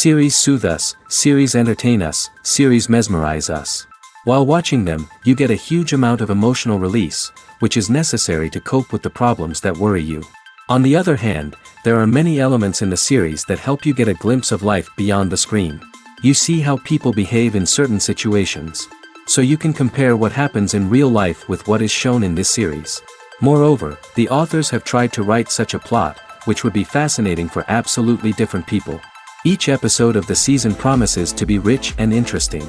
Series soothe us, series entertain us, series mesmerize us. While watching them, you get a huge amount of emotional release, which is necessary to cope with the problems that worry you. On the other hand, there are many elements in the series that help you get a glimpse of life beyond the screen. You see how people behave in certain situations. So you can compare what happens in real life with what is shown in this series. Moreover, the authors have tried to write such a plot, which would be fascinating for absolutely different people. Each episode of the season promises to be rich and interesting.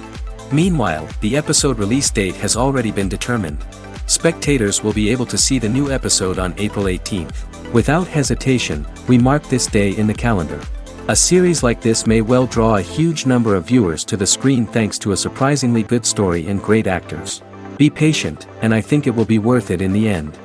Meanwhile, the episode release date has already been determined. Spectators will be able to see the new episode on April 18th. Without hesitation, we mark this day in the calendar. A series like this may well draw a huge number of viewers to the screen thanks to a surprisingly good story and great actors. Be patient, and I think it will be worth it in the end.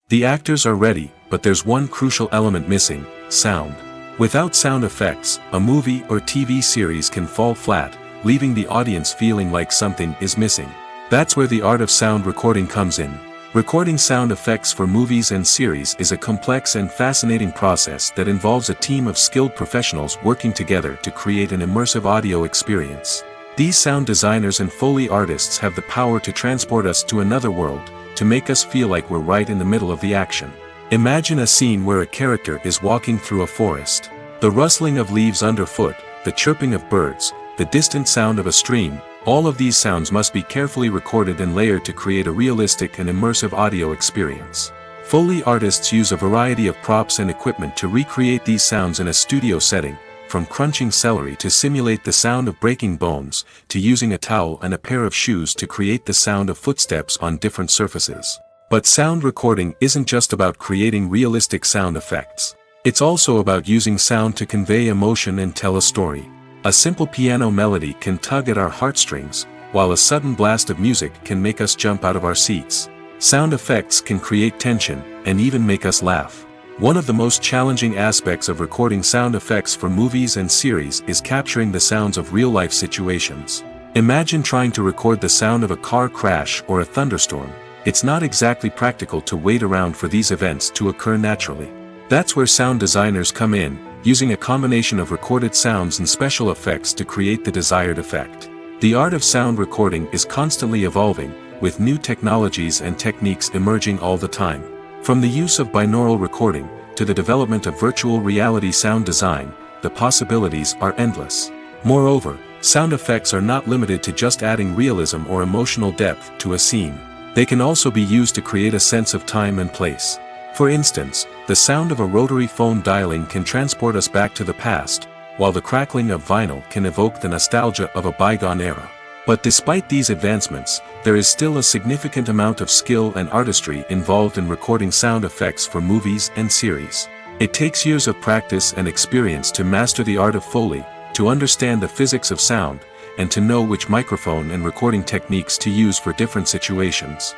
The actors are ready, but there's one crucial element missing: sound. Without sound effects, a movie or TV series can fall flat, leaving the audience feeling like something is missing. That's where the art of sound recording comes in. Recording sound effects for movies and series is a complex and fascinating process that involves a team of skilled professionals working together to create an immersive audio experience. These sound designers and Foley artists have the power to transport us to another world, to make us feel like we're right in the middle of the action. Imagine a scene where a character is walking through a forest. The rustling of leaves underfoot, the chirping of birds, the distant sound of a stream, all of these sounds must be carefully recorded and layered to create a realistic and immersive audio experience. Foley artists use a variety of props and equipment to recreate these sounds in a studio setting, from crunching celery to simulate the sound of breaking bones, to using a towel and a pair of shoes to create the sound of footsteps on different surfaces. But sound recording isn't just about creating realistic sound effects. It's also about using sound to convey emotion and tell a story. A simple piano melody can tug at our heartstrings, while a sudden blast of music can make us jump out of our seats. Sound effects can create tension, and even make us laugh. One of the most challenging aspects of recording sound effects for movies and series is capturing the sounds of real-life situations. Imagine trying to record the sound of a car crash or a thunderstorm. It's not exactly practical to wait around for these events to occur naturally. That's where sound designers come in, using a combination of recorded sounds and special effects to create the desired effect. The art of sound recording is constantly evolving, with new technologies and techniques emerging all the time. From the use of binaural recording, to the development of virtual reality sound design, the possibilities are endless. Moreover, sound effects are not limited to just adding realism or emotional depth to a scene. They can also be used to create a sense of time and place. For instance, the sound of a rotary phone dialing can transport us back to the past, while the crackling of vinyl can evoke the nostalgia of a bygone era. But despite these advancements, there is still a significant amount of skill and artistry involved in recording sound effects for movies and series. It takes years of practice and experience to master the art of Foley, to understand the physics of sound, and to know which microphone and recording techniques to use for different situations.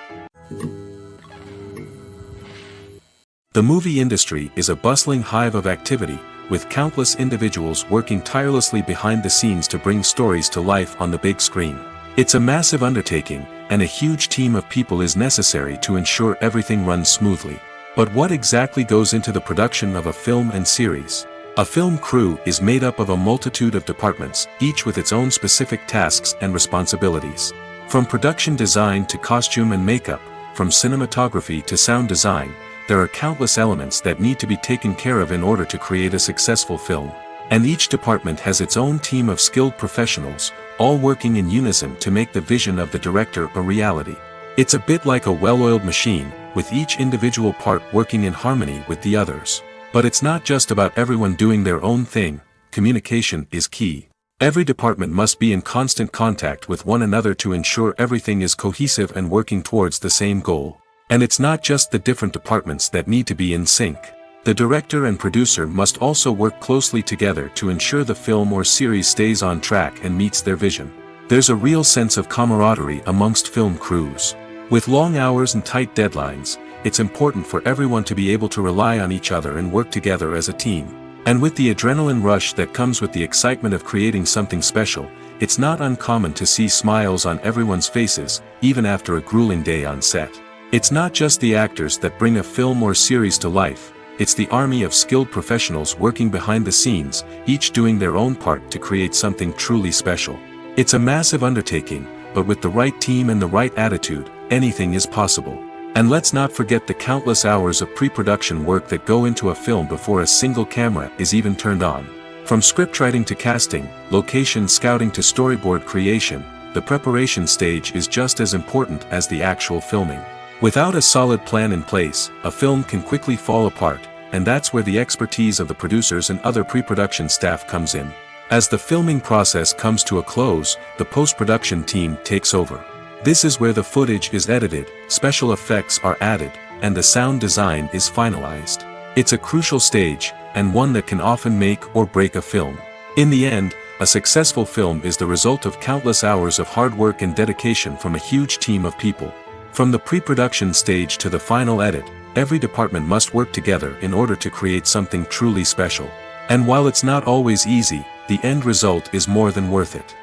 The movie industry is a bustling hive of activity, with countless individuals working tirelessly behind the scenes to bring stories to life on the big screen. It's a massive undertaking, and a huge team of people is necessary to ensure everything runs smoothly. But what exactly goes into the production of a film and series? A film crew is made up of a multitude of departments, each with its own specific tasks and responsibilities. From production design to costume and makeup, from cinematography to sound design, there are countless elements that need to be taken care of in order to create a successful film. And each department has its own team of skilled professionals, all working in unison to make the vision of the director a reality. It's a bit like a well-oiled machine, with each individual part working in harmony with the others. But it's not just about everyone doing their own thing. Communication is key. Every department must be in constant contact with one another to ensure everything is cohesive and working towards the same goal. And it's not just the different departments that need to be in sync. The director and producer must also work closely together to ensure the film or series stays on track and meets their vision. There's a real sense of camaraderie amongst film crews. With long hours and tight deadlines, it's important for everyone to be able to rely on each other and work together as a team. And with the adrenaline rush that comes with the excitement of creating something special, it's not uncommon to see smiles on everyone's faces, even after a grueling day on set. It's not just the actors that bring a film or series to life. it's the army of skilled professionals working behind the scenes, each doing their own part to create something truly special. It's a massive undertaking, but with the right team and the right attitude, anything is possible. And let's not forget the countless hours of pre-production work that go into a film before a single camera is even turned on. From scriptwriting to casting, location scouting to storyboard creation, the preparation stage is just as important as the actual filming. Without a solid plan in place, a film can quickly fall apart, and that's where the expertise of the producers and other pre-production staff comes in. As the filming process comes to a close, the post-production team takes over. This is where the footage is edited, special effects are added, and the sound design is finalized. It's a crucial stage, and one that can often make or break a film. In the end, a successful film is the result of countless hours of hard work and dedication from a huge team of people. From the pre-production stage to the final edit, every department must work together in order to create something truly special. And while it's not always easy, the end result is more than worth it.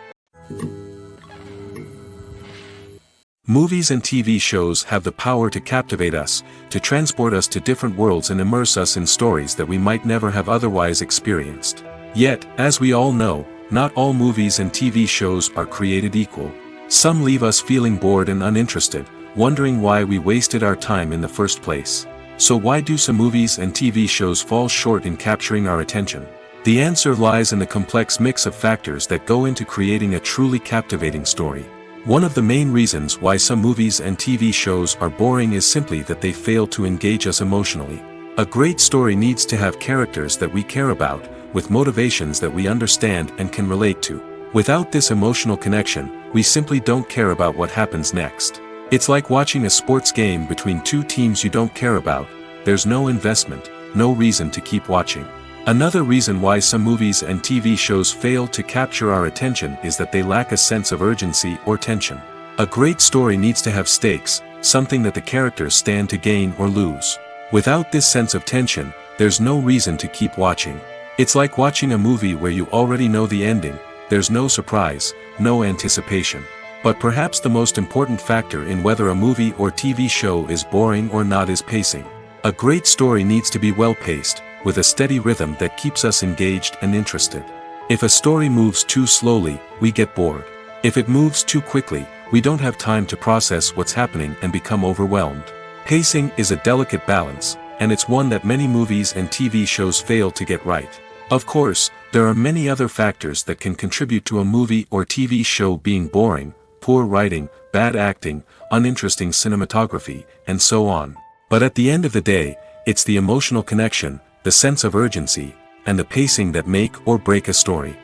Movies and TV shows have the power to captivate us, to transport us to different worlds and immerse us in stories that we might never have otherwise experienced. Yet, as we all know, not all movies and TV shows are created equal. Some leave us feeling bored and uninterested, wondering why we wasted our time in the first place. So why do some movies and TV shows fall short in capturing our attention? The answer lies in the complex mix of factors that go into creating a truly captivating story. One of the main reasons why some movies and TV shows are boring is simply that they fail to engage us emotionally. A great story needs to have characters that we care about, with motivations that we understand and can relate to. Without this emotional connection, we simply don't care about what happens next. It's like watching a sports game between two teams you don't care about. There's no investment, no reason to keep watching. Another reason why some movies and TV shows fail to capture our attention is that they lack a sense of urgency or tension. A great story needs to have stakes, something that the characters stand to gain or lose. Without this sense of tension, there's no reason to keep watching. It's like watching a movie where you already know the ending, there's no surprise, no anticipation. But perhaps the most important factor in whether a movie or TV show is boring or not is pacing. A great story needs to be well-paced, with a steady rhythm that keeps us engaged and interested. If a story moves too slowly, we get bored. If it moves too quickly, we don't have time to process what's happening and become overwhelmed. Pacing is a delicate balance, and it's one that many movies and TV shows fail to get right. Of course, there are many other factors that can contribute to a movie or TV show being boring: poor writing, bad acting, uninteresting cinematography, and so on. But at the end of the day, it's the emotional connection, the sense of urgency, and the pacing that make or break a story.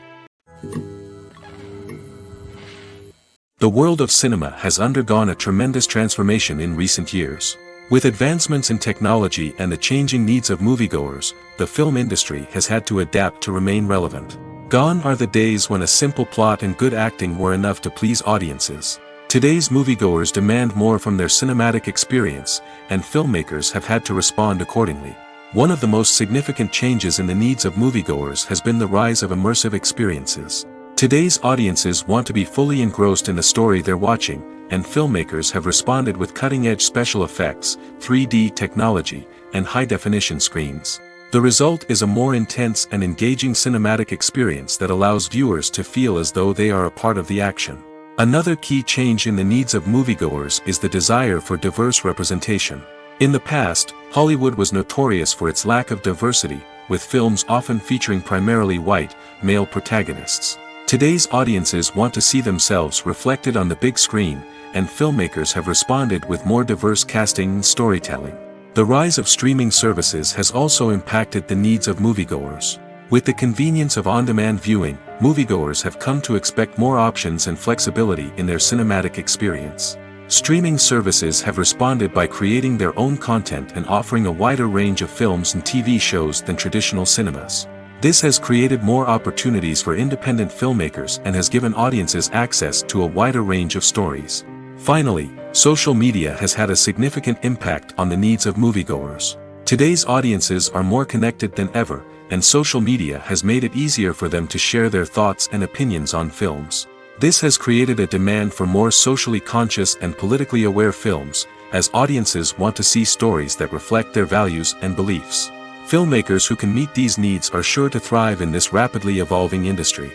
The world of cinema has undergone a tremendous transformation in recent years. With advancements in technology and the changing needs of moviegoers, the film industry has had to adapt to remain relevant. Gone are the days when a simple plot and good acting were enough to please audiences. Today's moviegoers demand more from their cinematic experience, and filmmakers have had to respond accordingly. One of the most significant changes in the needs of moviegoers has been the rise of immersive experiences. Today's audiences want to be fully engrossed in the story they're watching, and filmmakers have responded with cutting-edge special effects, 3D technology, and high-definition screens. The result is a more intense and engaging cinematic experience that allows viewers to feel as though they are a part of the action. Another key change in the needs of moviegoers is the desire for diverse representation. In the past, Hollywood was notorious for its lack of diversity, with films often featuring primarily white, male protagonists. Today's audiences want to see themselves reflected on the big screen, and filmmakers have responded with more diverse casting and storytelling. The rise of streaming services has also impacted the needs of moviegoers. With the convenience of on-demand viewing, moviegoers have come to expect more options and flexibility in their cinematic experience. Streaming services have responded by creating their own content and offering a wider range of films and TV shows than traditional cinemas. This has created more opportunities for independent filmmakers and has given audiences access to a wider range of stories. Finally, social media has had a significant impact on the needs of moviegoers. Today's audiences are more connected than ever, and social media has made it easier for them to share their thoughts and opinions on films. This has created a demand for more socially conscious and politically aware films, as audiences want to see stories that reflect their values and beliefs. Filmmakers who can meet these needs are sure to thrive in this rapidly evolving industry.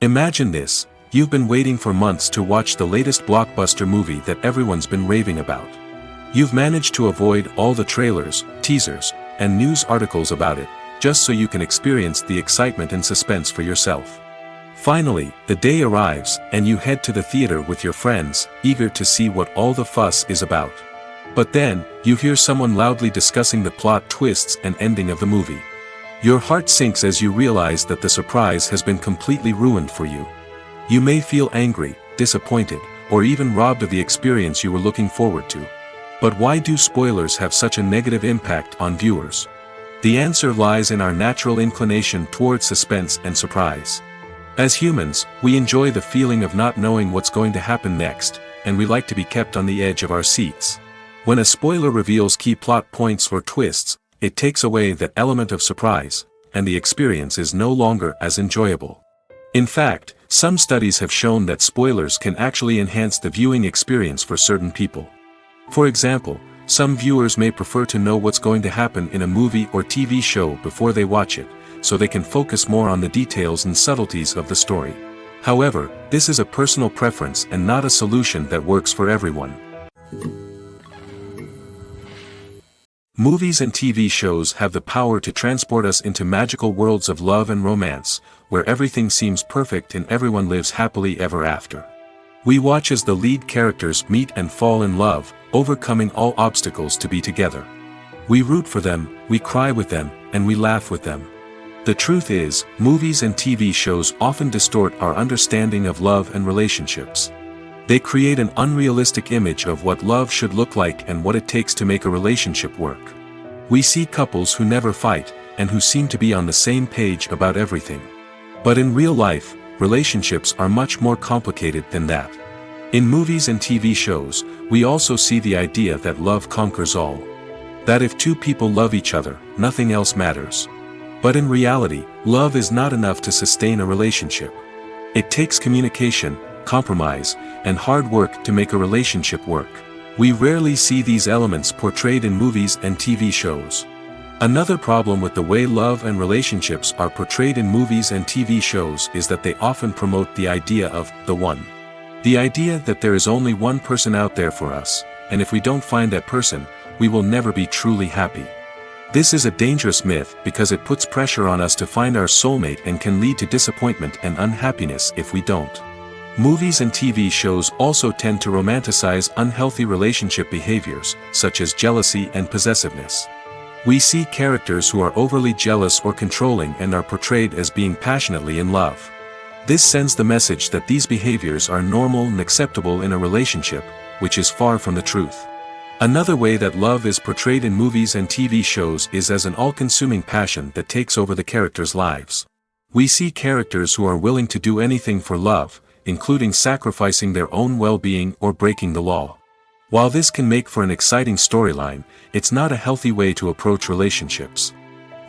Imagine this: you've been waiting for months to watch the latest blockbuster movie that everyone's been raving about. You've managed to avoid all the trailers, teasers, and news articles about it, just so you can experience the excitement and suspense for yourself. Finally, the day arrives, and you head to the theater with your friends, eager to see what all the fuss is about. But then, you hear someone loudly discussing the plot twists and ending of the movie. Your heart sinks as you realize that the surprise has been completely ruined for you. You may feel angry, disappointed, or even robbed of the experience you were looking forward to. But why do spoilers have such a negative impact on viewers? The answer lies in our natural inclination towards suspense and surprise. As humans, we enjoy the feeling of not knowing what's going to happen next, and we like to be kept on the edge of our seats. When a spoiler reveals key plot points or twists, it takes away that element of surprise, and the experience is no longer as enjoyable. In fact, some studies have shown that spoilers can actually enhance the viewing experience for certain people. For example, some viewers may prefer to know what's going to happen in a movie or TV show before they watch it, so they can focus more on the details and subtleties of the story. However, this is a personal preference and not a solution that works for everyone. Movies and TV shows have the power to transport us into magical worlds of love and romance, where everything seems perfect and everyone lives happily ever after. We watch as the lead characters meet and fall in love, overcoming all obstacles to be together. We root for them, we cry with them, and we laugh with them. The truth is, movies and TV shows often distort our understanding of love and relationships. They create an unrealistic image of what love should look like and what it takes to make a relationship work. We see couples who never fight, and who seem to be on the same page about everything. But in real life, relationships are much more complicated than that. In movies and TV shows, we also see the idea that love conquers all. That if two people love each other, nothing else matters. But in reality, love is not enough to sustain a relationship. It takes communication, compromise, and hard work to make a relationship work. We rarely see these elements portrayed in movies and TV shows. Another problem with the way love and relationships are portrayed in movies and TV shows is that they often promote the idea of the one. The idea that there is only one person out there for us, and if we don't find that person, we will never be truly happy. This is a dangerous myth because it puts pressure on us to find our soulmate and can lead to disappointment and unhappiness if we don't. Movies and TV shows also tend to romanticize unhealthy relationship behaviors, such as jealousy and possessiveness. We see characters who are overly jealous or controlling and are portrayed as being passionately in love. This sends the message that these behaviors are normal and acceptable in a relationship, which is far from the truth. Another way that love is portrayed in movies and TV shows is as an all-consuming passion that takes over the characters' lives. We see characters who are willing to do anything for love, including sacrificing their own well-being or breaking the law. While this can make for an exciting storyline, it's not a healthy way to approach relationships.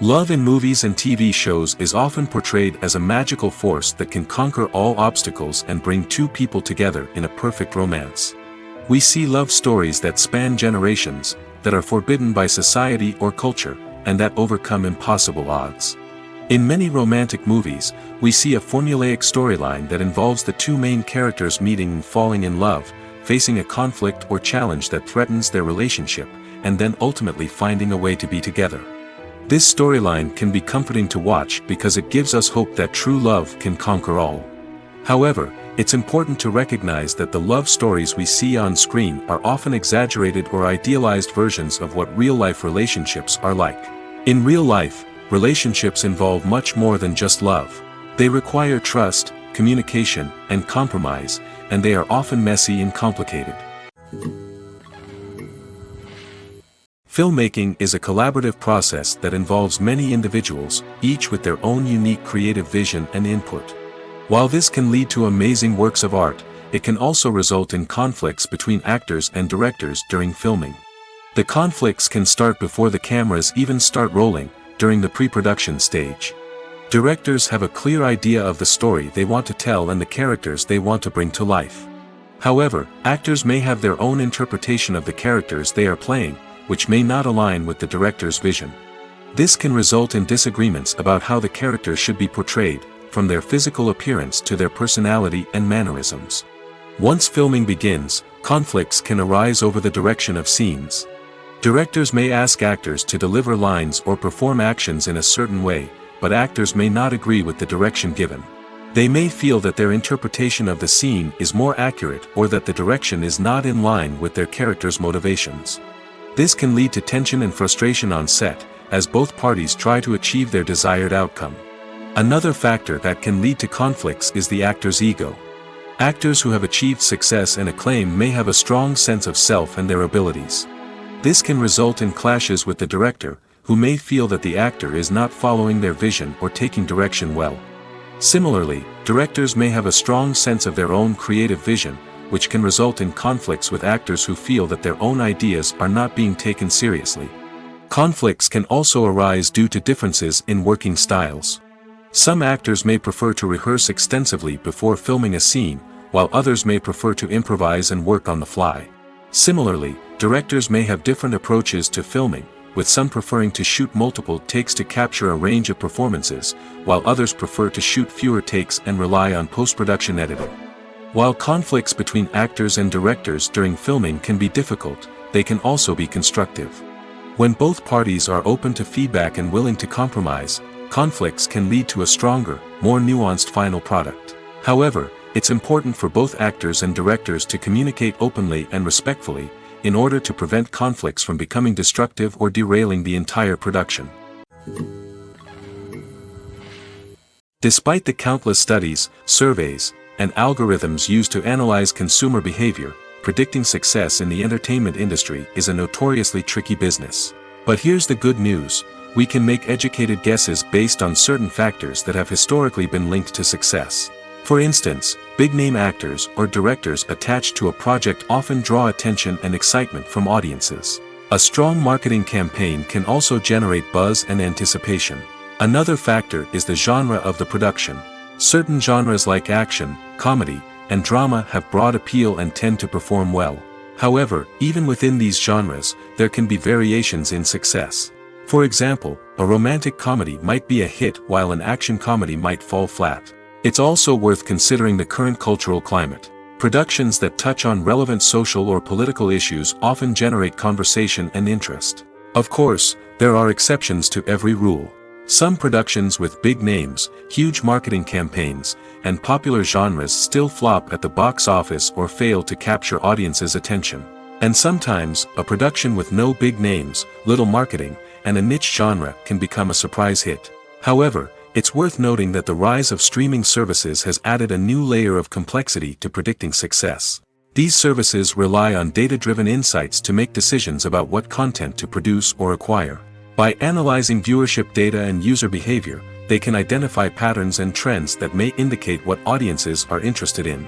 Love in movies and TV shows is often portrayed as a magical force that can conquer all obstacles and bring two people together in a perfect romance. We see love stories that span generations, that are forbidden by society or culture, and that overcome impossible odds. In many romantic movies, we see a formulaic storyline that involves the two main characters meeting and falling in love, facing a conflict or challenge that threatens their relationship, and then ultimately finding a way to be together. This storyline can be comforting to watch because it gives us hope that true love can conquer all. However, it's important to recognize that the love stories we see on screen are often exaggerated or idealized versions of what real-life relationships are like. In real life, relationships involve much more than just love. They require trust, communication, and compromise, and they are often messy and complicated. Filmmaking is a collaborative process that involves many individuals, each with their own unique creative vision and input. While this can lead to amazing works of art, it can also result in conflicts between actors and directors during filming. The conflicts can start before the cameras even start rolling, during the pre-production stage. Directors have a clear idea of the story they want to tell and the characters they want to bring to life. However, actors may have their own interpretation of the characters they are playing, which may not align with the director's vision. This can result in disagreements about how the characters should be portrayed, from their physical appearance to their personality and mannerisms. Once filming begins, conflicts can arise over the direction of scenes. Directors may ask actors to deliver lines or perform actions in a certain way, but actors may not agree with the direction given. They may feel that their interpretation of the scene is more accurate or that the direction is not in line with their character's motivations. This can lead to tension and frustration on set, as both parties try to achieve their desired outcome. Another factor that can lead to conflicts is the actor's ego. Actors who have achieved success and acclaim may have a strong sense of self and their abilities. This can result in clashes with the director, who may feel that the actor is not following their vision or taking direction well. Similarly, directors may have a strong sense of their own creative vision, which can result in conflicts with actors who feel that their own ideas are not being taken seriously. Conflicts can also arise due to differences in working styles. Some actors may prefer to rehearse extensively before filming a scene, while others may prefer to improvise and work on the fly. Similarly, directors may have different approaches to filming, with some preferring to shoot multiple takes to capture a range of performances, while others prefer to shoot fewer takes and rely on post-production editing. While conflicts between actors and directors during filming can be difficult, they can also be constructive. When both parties are open to feedback and willing to compromise, conflicts can lead to a stronger, more nuanced final product. However, it's important for both actors and directors to communicate openly and respectfully, in order to prevent conflicts from becoming destructive or derailing the entire production. Despite the countless studies, surveys, and algorithms used to analyze consumer behavior, predicting success in the entertainment industry is a notoriously tricky business. But here's the good news: we can make educated guesses based on certain factors that have historically been linked to success. For instance, big-name actors or directors attached to a project often draw attention and excitement from audiences. A strong marketing campaign can also generate buzz and anticipation. Another factor is the genre of the production. Certain genres like action, comedy, and drama have broad appeal and tend to perform well. However, even within these genres, there can be variations in success. For example, a romantic comedy might be a hit while an action comedy might fall flat. It's also worth considering the current cultural climate. Productions that touch on relevant social or political issues often generate conversation and interest. Of course, there are exceptions to every rule. Some productions with big names, huge marketing campaigns, and popular genres still flop at the box office or fail to capture audiences' attention. And sometimes, a production with no big names, little marketing, and a niche genre can become a surprise hit. However, it's worth noting that the rise of streaming services has added a new layer of complexity to predicting success. These services rely on data-driven insights to make decisions about what content to produce or acquire. By analyzing viewership data and user behavior, they can identify patterns and trends that may indicate what audiences are interested in.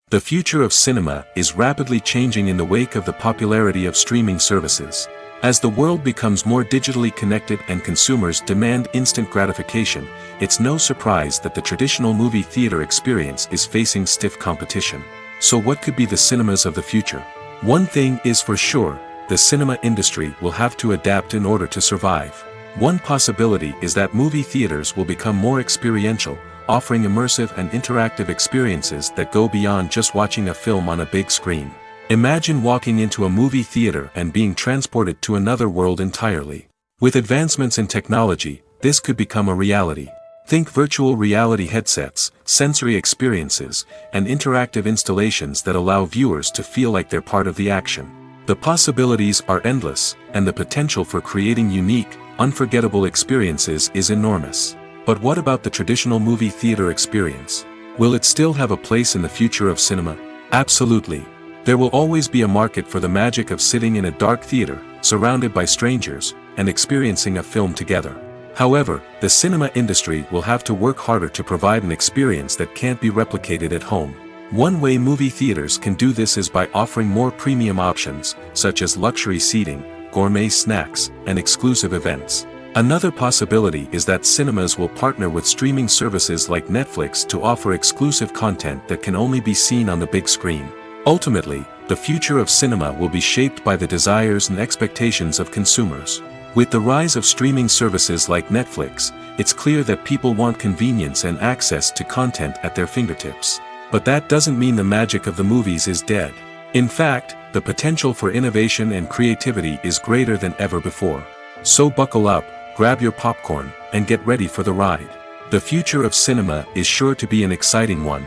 The future of cinema is rapidly changing in the wake of the popularity of streaming services. As the world becomes more digitally connected and consumers demand instant gratification, it's no surprise that the traditional movie theater experience is facing stiff competition. So what could be the cinemas of the future? One thing is for sure: the cinema industry will have to adapt in order to survive. One possibility is that movie theaters will become more experiential, offering immersive and interactive experiences that go beyond just watching a film on a big screen. Imagine walking into a movie theater and being transported to another world entirely. With advancements in technology, this could become a reality. Think virtual reality headsets, sensory experiences, and interactive installations that allow viewers to feel like they're part of the action. The possibilities are endless, and the potential for creating unique, unforgettable experiences is enormous. But what about the traditional movie theater experience? Will it still have a place in the future of cinema? Absolutely. There will always be a market for the magic of sitting in a dark theater, surrounded by strangers, and experiencing a film together. However, the cinema industry will have to work harder to provide an experience that can't be replicated at home. One way movie theaters can do this is by offering more premium options, such as luxury seating, gourmet snacks, and exclusive events. Another possibility is that cinemas will partner with streaming services like Netflix to offer exclusive content that can only be seen on the big screen. Ultimately, The future of cinema will be shaped by the desires and expectations of consumers. With the rise of streaming services like Netflix, it's clear that people want convenience and access to content at their fingertips. But that doesn't mean the magic of the movies is dead. In fact, the potential for innovation and creativity is greater than ever before. So buckle up, grab your popcorn, and get ready for the ride. The future of cinema is sure to be an exciting one.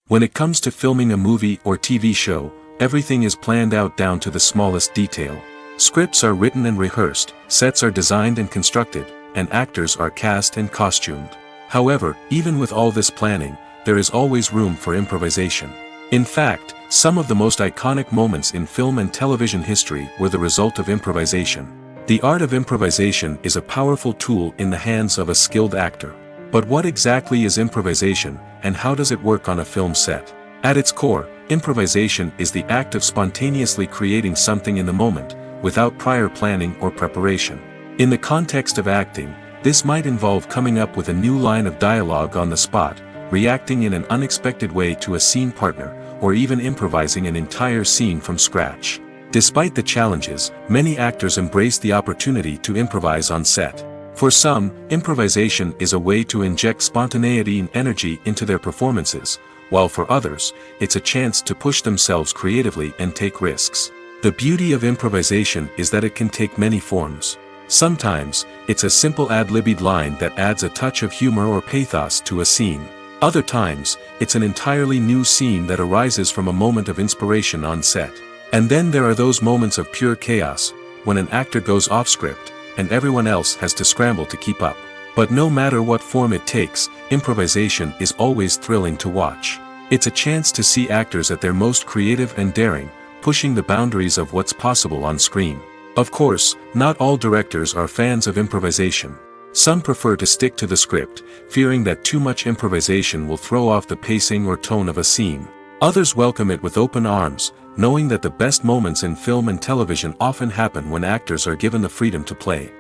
When it comes to filming a movie or TV show, everything is planned out down to the smallest detail. Scripts are written and rehearsed, sets are designed and constructed, and actors are cast and costumed. However, even with all this planning, there is always room for improvisation. In fact, some of the most iconic moments in film and television history were the result of improvisation. The art of improvisation is a powerful tool in the hands of a skilled actor. But what exactly is improvisation, and how does it work on a film set? At its core, improvisation is the act of spontaneously creating something in the moment, without prior planning or preparation. In the context of acting, this might involve coming up with a new line of dialogue on the spot, reacting in an unexpected way to a scene partner, or even improvising an entire scene from scratch. Despite the challenges, many actors embrace the opportunity to improvise on set. For some, improvisation is a way to inject spontaneity and energy into their performances, while for others, it's a chance to push themselves creatively and take risks. The beauty of improvisation is that it can take many forms. Sometimes, it's a simple ad-libbed line that adds a touch of humor or pathos to a scene. Other times, it's an entirely new scene that arises from a moment of inspiration on set. And then there are those moments of pure chaos, when an actor goes off script, and everyone else has to scramble to keep up. But no matter what form it takes, improvisation is always thrilling to watch. It's a chance to see actors at their most creative and daring, pushing the boundaries of what's possible on screen. Of course, not all directors are fans of improvisation. Some prefer to stick to the script, fearing that too much improvisation will throw off the pacing or tone of a scene. Others welcome it with open arms, knowing that the best moments in film and television often happen when actors are given the freedom to play.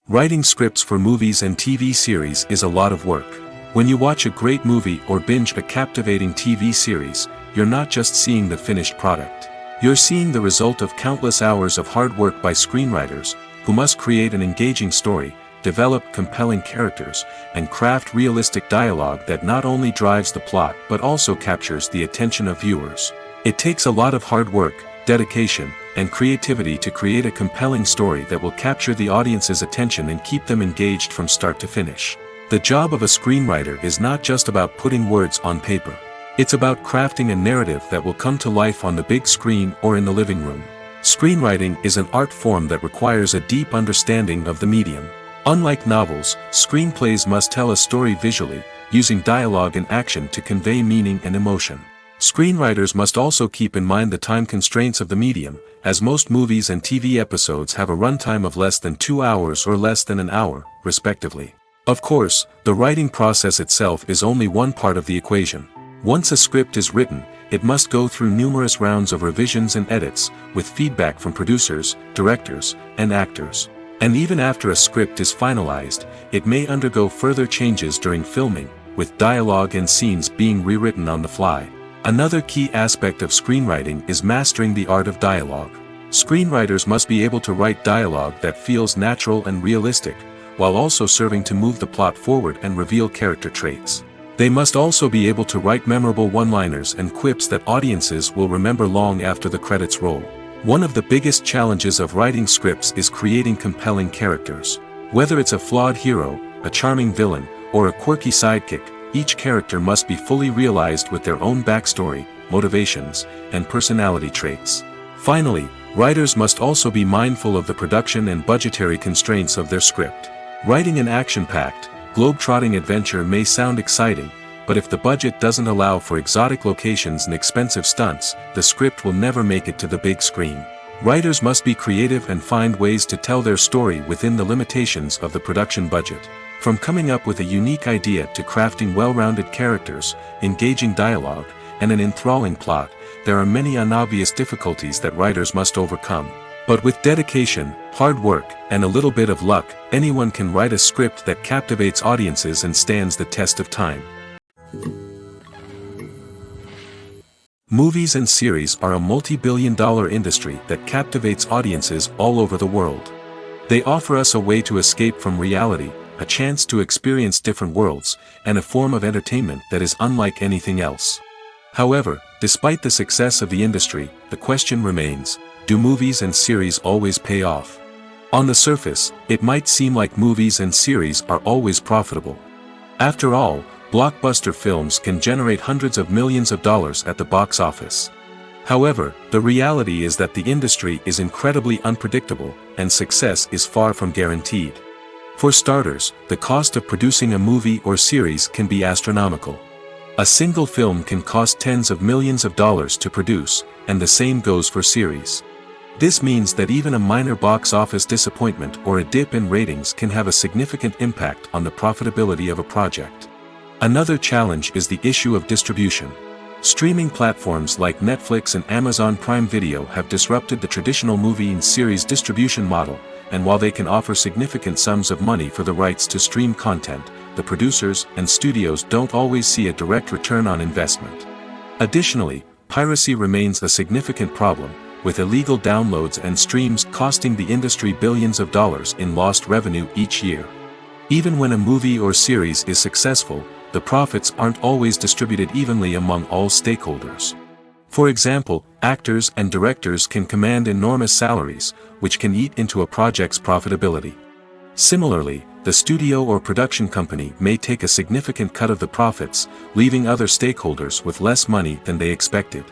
Writing scripts for movies and TV series is a lot of work. When you watch a great movie or binge a captivating TV series, you're not just seeing the finished product. You're seeing the result of countless hours of hard work by screenwriters, who must create an engaging story, develop compelling characters, and craft realistic dialogue that not only drives the plot but also captures the attention of viewers. It takes a lot of hard work, dedication, and creativity to create a compelling story that will capture the audience's attention and keep them engaged from start to finish. The job of a screenwriter is not just about putting words on paper. It's about crafting a narrative that will come to life on the big screen or in the living room. Screenwriting is an art form that requires a deep understanding of the medium. Unlike novels, screenplays must tell a story visually, using dialogue and action to convey meaning and emotion. Screenwriters must also keep in mind the time constraints of the medium, as most movies and TV episodes have a runtime of less than 2 hours or less than an hour, respectively. Of course, the writing process itself is only one part of the equation. Once a script is written, it must go through numerous rounds of revisions and edits, with feedback from producers, directors, and actors. And even after a script is finalized, it may undergo further changes during filming, with dialogue and scenes being rewritten on the fly. Another key aspect of screenwriting is mastering the art of dialogue. Screenwriters must be able to write dialogue that feels natural and realistic, while also serving to move the plot forward and reveal character traits. They must also be able to write memorable one-liners and quips that audiences will remember long after the credits roll. One of the biggest challenges of writing scripts is creating compelling characters. Whether it's a flawed hero, a charming villain, or a quirky sidekick, each character must be fully realized with their own backstory, motivations, and personality traits. Finally, writers must also be mindful of the production and budgetary constraints of their script. Writing an action-packed, globe-trotting adventure may sound exciting, but if the budget doesn't allow for exotic locations and expensive stunts, the script will never make it to the big screen. Writers must be creative and find ways to tell their story within the limitations of the production budget. From coming up with a unique idea to crafting well-rounded characters, engaging dialogue, and an enthralling plot, there are many unobvious difficulties that writers must overcome. But with dedication, hard work, and a little bit of luck, anyone can write a script that captivates audiences and stands the test of time. Movies and series are a multi-billion-dollar industry that captivates audiences all over the world. They offer us a way to escape from reality, a chance to experience different worlds, and a form of entertainment that is unlike anything else. However, despite the success of the industry, the question remains, do movies and series always pay off? On the surface, it might seem like movies and series are always profitable. After all, blockbuster films can generate hundreds of millions of dollars at the box office. However, the reality is that the industry is incredibly unpredictable, and success is far from guaranteed. For starters, the cost of producing a movie or series can be astronomical. A single film can cost tens of millions of dollars to produce, and the same goes for series. This means that even a minor box office disappointment or a dip in ratings can have a significant impact on the profitability of a project. Another challenge is the issue of distribution. Streaming platforms like Netflix and Amazon Prime Video have disrupted the traditional movie and series distribution model, and while they can offer significant sums of money for the rights to stream content, the producers and studios don't always see a direct return on investment. Additionally, piracy remains a significant problem, with illegal downloads and streams costing the industry billions of dollars in lost revenue each year. Even when a movie or series is successful, the profits aren't always distributed evenly among all stakeholders. For example, actors and directors can command enormous salaries, which can eat into a project's profitability. Similarly, the studio or production company may take a significant cut of the profits, leaving other stakeholders with less money than they expected.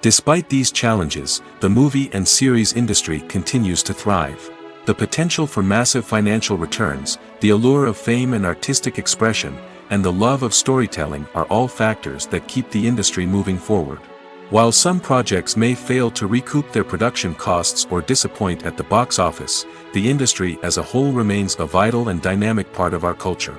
Despite these challenges, the movie and series industry continues to thrive. The potential for massive financial returns, the allure of fame and artistic expression, and the love of storytelling are all factors that keep the industry moving forward. While some projects may fail to recoup their production costs or disappoint at the box office, the industry as a whole remains a vital and dynamic part of our culture.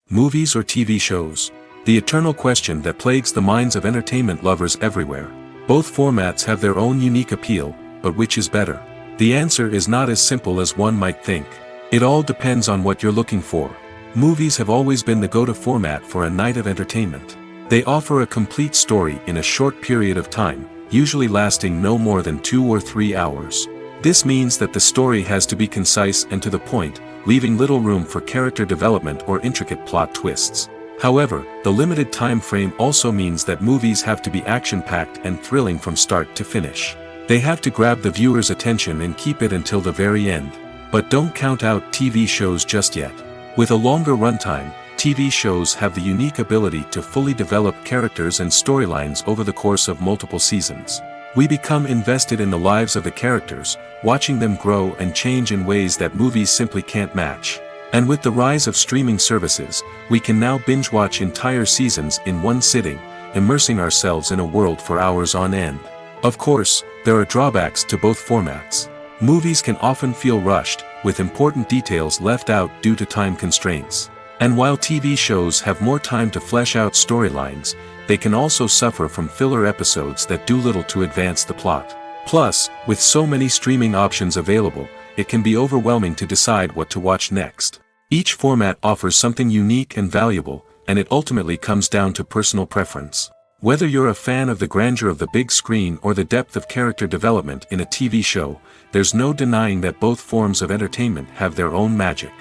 Movies or TV shows? The eternal question that plagues the minds of entertainment lovers everywhere. Both formats have their own unique appeal, but which is better? The answer is not as simple as one might think. It all depends on what you're looking for. Movies have always been the go-to format for a night of entertainment. They offer a complete story in a short period of time, usually lasting no more than 2 or 3 hours. This means that the story has to be concise and to the point, leaving little room for character development or intricate plot twists. However, the limited time frame also means that movies have to be action-packed and thrilling from start to finish. They have to grab the viewer's attention and keep it until the very end. But don't count out TV shows just yet. With a longer runtime, TV shows have the unique ability to fully develop characters and storylines over the course of multiple seasons. We become invested in the lives of the characters, watching them grow and change in ways that movies simply can't match. And with the rise of streaming services, we can now binge-watch entire seasons in one sitting, immersing ourselves in a world for hours on end. Of course, there are drawbacks to both formats. Movies can often feel rushed, with important details left out due to time constraints. And while TV shows have more time to flesh out storylines, they can also suffer from filler episodes that do little to advance the plot. Plus, with so many streaming options available, it can be overwhelming to decide what to watch next. Each format offers something unique and valuable, and it ultimately comes down to personal preference. Whether you're a fan of the grandeur of the big screen or the depth of character development in a TV show, there's no denying that both forms of entertainment have their own magic.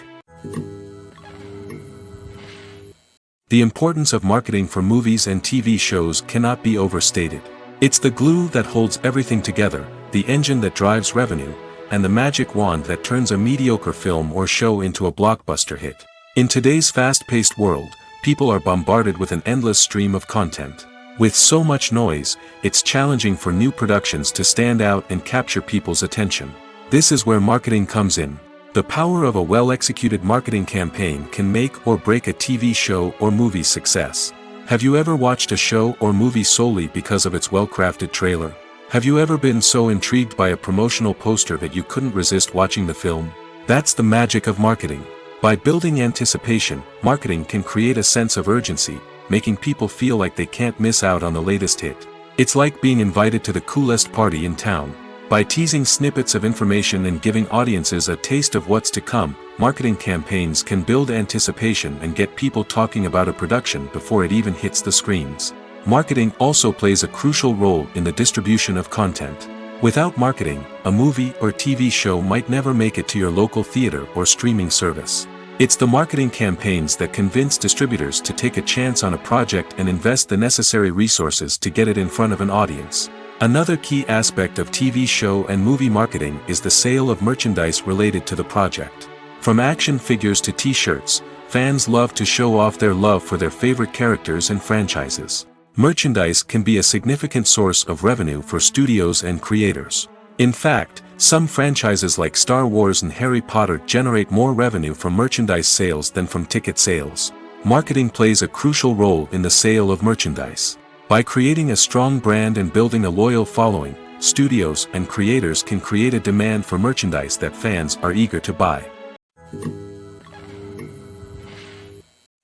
The importance of marketing for movies and TV shows cannot be overstated. It's the glue that holds everything together, the engine that drives revenue, and the magic wand that turns a mediocre film or show into a blockbuster hit. In today's fast-paced world, people are bombarded with an endless stream of content. With so much noise, it's challenging for new productions to stand out and capture people's attention. This is where marketing comes in. The power of a well-executed marketing campaign can make or break a TV show or movie's success. Have you ever watched a show or movie solely because of its well-crafted trailer? Have you ever been so intrigued by a promotional poster that you couldn't resist watching the film? That's the magic of marketing. By building anticipation, marketing can create a sense of urgency, making people feel like they can't miss out on the latest hit. It's like being invited to the coolest party in town. By teasing snippets of information and giving audiences a taste of what's to come, marketing campaigns can build anticipation and get people talking about a production before it even hits the screens. Marketing also plays a crucial role in the distribution of content. Without marketing, a movie or TV show might never make it to your local theater or streaming service. It's the marketing campaigns that convince distributors to take a chance on a project and invest the necessary resources to get it in front of an audience. Another key aspect of TV show and movie marketing is the sale of merchandise related to the project. From action figures to t-shirts, fans love to show off their love for their favorite characters and franchises. Merchandise can be a significant source of revenue for studios and creators. In fact, some franchises like Star Wars and Harry Potter generate more revenue from merchandise sales than from ticket sales. Marketing plays a crucial role in the sale of merchandise. By creating a strong brand and building a loyal following, studios and creators can create a demand for merchandise that fans are eager to buy.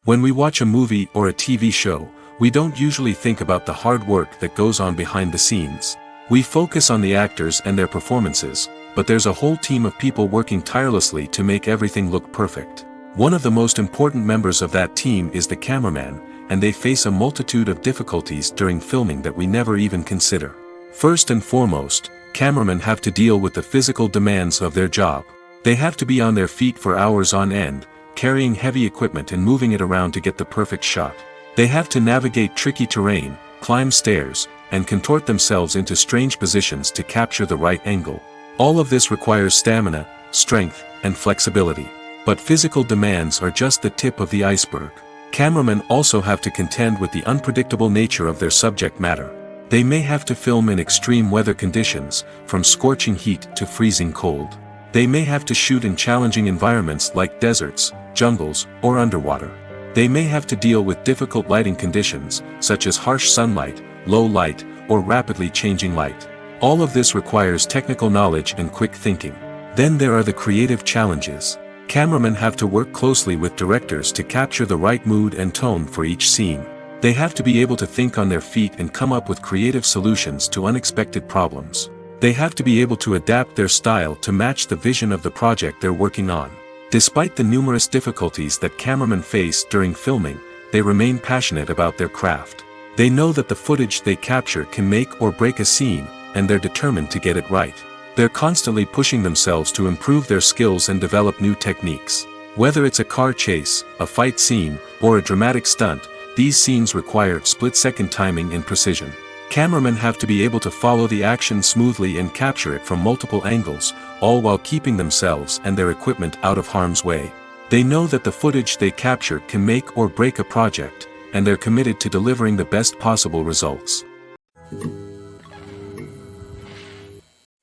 When we watch a movie or a TV show, we don't usually think about the hard work that goes on behind the scenes. We focus on the actors and their performances, but there's a whole team of people working tirelessly to make everything look perfect. One of the most important members of that team is the cameraman, and they face a multitude of difficulties during filming that we never even consider. First and foremost, cameramen have to deal with the physical demands of their job. They have to be on their feet for hours on end, carrying heavy equipment and moving it around to get the perfect shot. They have to navigate tricky terrain, climb stairs, and contort themselves into strange positions to capture the right angle. All of this requires stamina, strength, and flexibility. But physical demands are just the tip of the iceberg. Cameramen also have to contend with the unpredictable nature of their subject matter. They may have to film in extreme weather conditions, from scorching heat to freezing cold. They may have to shoot in challenging environments like deserts, jungles, or underwater. They may have to deal with difficult lighting conditions, such as harsh sunlight, low light, or rapidly changing light. All of this requires technical knowledge and quick thinking. Then there are the creative challenges. Cameramen have to work closely with directors to capture the right mood and tone for each scene. They have to be able to think on their feet and come up with creative solutions to unexpected problems. They have to be able to adapt their style to match the vision of the project they're working on. Despite the numerous difficulties that cameramen face during filming, they remain passionate about their craft. They know that the footage they capture can make or break a scene, and they're determined to get it right. They're constantly pushing themselves to improve their skills and develop new techniques. Whether it's a car chase, a fight scene, or a dramatic stunt, these scenes require split-second timing and precision. Cameramen have to be able to follow the action smoothly and capture it from multiple angles, all while keeping themselves and their equipment out of harm's way. They know that the footage they capture can make or break a project, and they're committed to delivering the best possible results.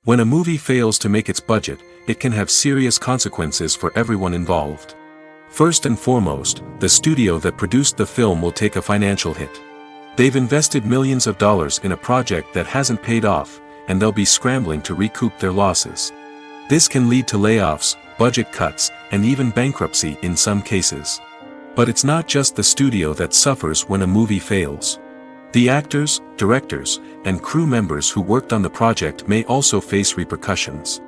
When a movie fails to make its budget, it can have serious consequences for everyone involved. First and foremost, the studio that produced the film will take a financial hit. They've invested millions of dollars in a project that hasn't paid off, and they'll be scrambling to recoup their losses. This can lead to layoffs, budget cuts, and even bankruptcy in some cases. But it's not just the studio that suffers when a movie fails. The actors, directors, and crew members who worked on the project may also face repercussions.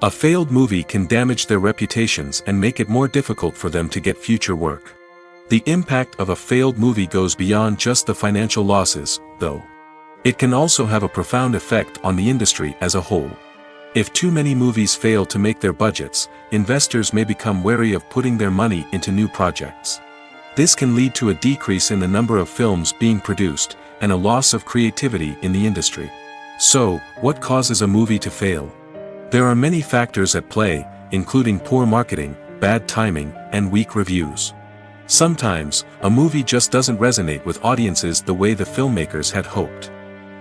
A failed movie can damage their reputations and make it more difficult for them to get future work. The impact of a failed movie goes beyond just the financial losses, though. It can also have a profound effect on the industry as a whole. If too many movies fail to make their budgets, investors may become wary of putting their money into new projects. This can lead to a decrease in the number of films being produced, and a loss of creativity in the industry. So, what causes a movie to fail? There are many factors at play, including poor marketing, bad timing, and weak reviews. Sometimes, a movie just doesn't resonate with audiences the way the filmmakers had hoped.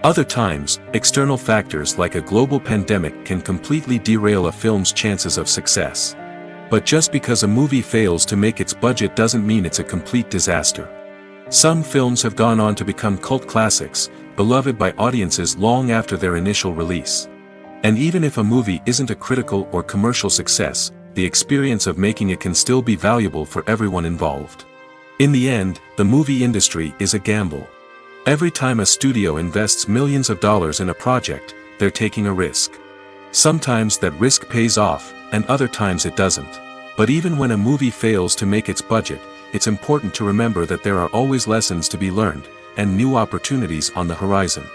Other times, external factors like a global pandemic can completely derail a film's chances of success. But just because a movie fails to make its budget doesn't mean it's a complete disaster. Some films have gone on to become cult classics, beloved by audiences long after their initial release. And even if a movie isn't a critical or commercial success, the experience of making it can still be valuable for everyone involved. In the end, the movie industry is a gamble. Every time a studio invests millions of dollars in a project, they're taking a risk. Sometimes that risk pays off, and other times it doesn't. But even when a movie fails to make its budget, it's important to remember that there are always lessons to be learned, and new opportunities on the horizon.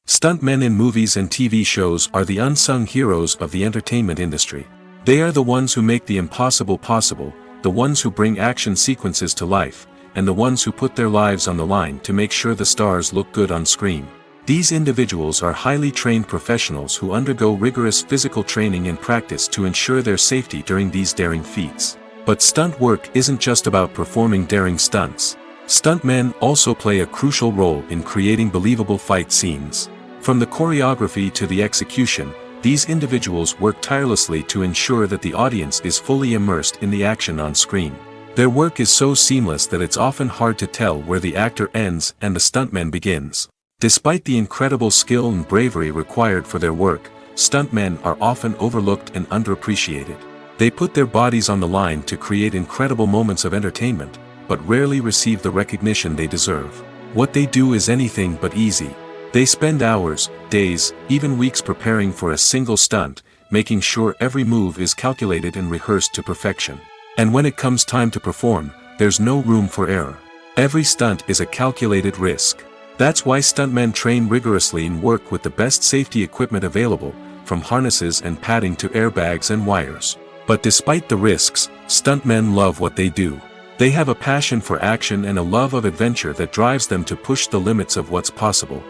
Stuntmen in movies and TV shows are the unsung heroes of the entertainment industry. They are the ones who make the impossible possible, the ones who bring action sequences to life, and the ones who put their lives on the line to make sure the stars look good on screen. These individuals are highly trained professionals who undergo rigorous physical training and practice to ensure their safety during these daring feats. But stunt work isn't just about performing daring stunts. Stuntmen also play a crucial role in creating believable fight scenes. From the choreography to the execution, these individuals work tirelessly to ensure that the audience is fully immersed in the action on screen. Their work is so seamless that it's often hard to tell where the actor ends and the stuntman begins. Despite the incredible skill and bravery required for their work, stuntmen are often overlooked and underappreciated. They put their bodies on the line to create incredible moments of entertainment, but rarely receive the recognition they deserve. What they do is anything but easy. They spend hours, days, even weeks preparing for a single stunt, making sure every move is calculated and rehearsed to perfection. And when it comes time to perform, there's no room for error. Every stunt is a calculated risk. That's why stuntmen train rigorously and work with the best safety equipment available, from harnesses and padding to airbags and wires. But despite the risks, stuntmen love what they do. They have a passion for action and a love of adventure that drives them to push the limits of what's possible.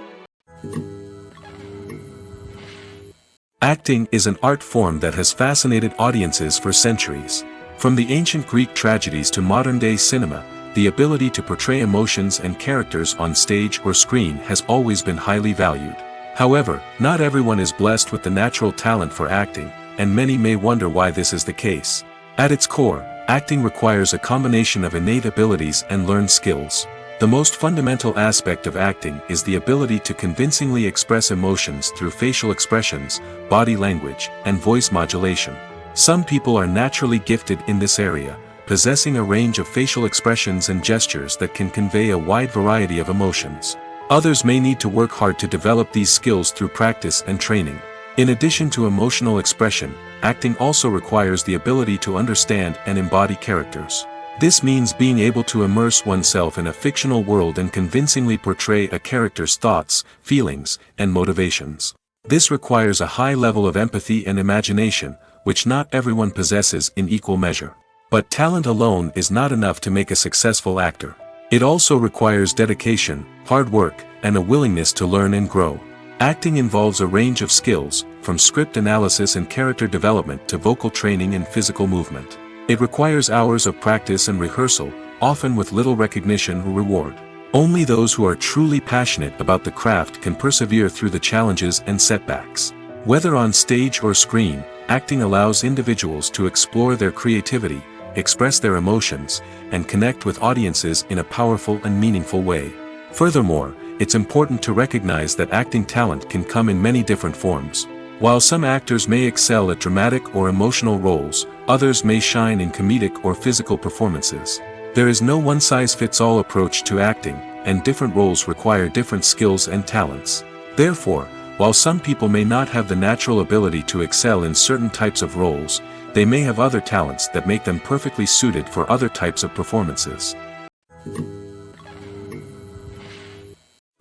Acting is an art form that has fascinated audiences for centuries. From the ancient Greek tragedies to modern-day cinema, the ability to portray emotions and characters on stage or screen has always been highly valued. However, not everyone is blessed with the natural talent for acting, and many may wonder why this is the case. At its core, acting requires a combination of innate abilities and learned skills. The most fundamental aspect of acting is the ability to convincingly express emotions through facial expressions, body language, and voice modulation. Some people are naturally gifted in this area, possessing a range of facial expressions and gestures that can convey a wide variety of emotions. Others may need to work hard to develop these skills through practice and training. In addition to emotional expression, acting also requires the ability to understand and embody characters. This means being able to immerse oneself in a fictional world and convincingly portray a character's thoughts, feelings, and motivations. This requires a high level of empathy and imagination, which not everyone possesses in equal measure. But talent alone is not enough to make a successful actor. It also requires dedication, hard work, and a willingness to learn and grow. Acting involves a range of skills, from script analysis and character development to vocal training and physical movement. It requires hours of practice and rehearsal, often with little recognition or reward. Only those who are truly passionate about the craft can persevere through the challenges and setbacks. Whether on stage or screen, acting allows individuals to explore their creativity, express their emotions, and connect with audiences in a powerful and meaningful way. Furthermore, it's important to recognize that acting talent can come in many different forms. While some actors may excel at dramatic or emotional roles, others may shine in comedic or physical performances. There is no one-size-fits-all approach to acting, and different roles require different skills and talents. Therefore, while some people may not have the natural ability to excel in certain types of roles, they may have other talents that make them perfectly suited for other types of performances.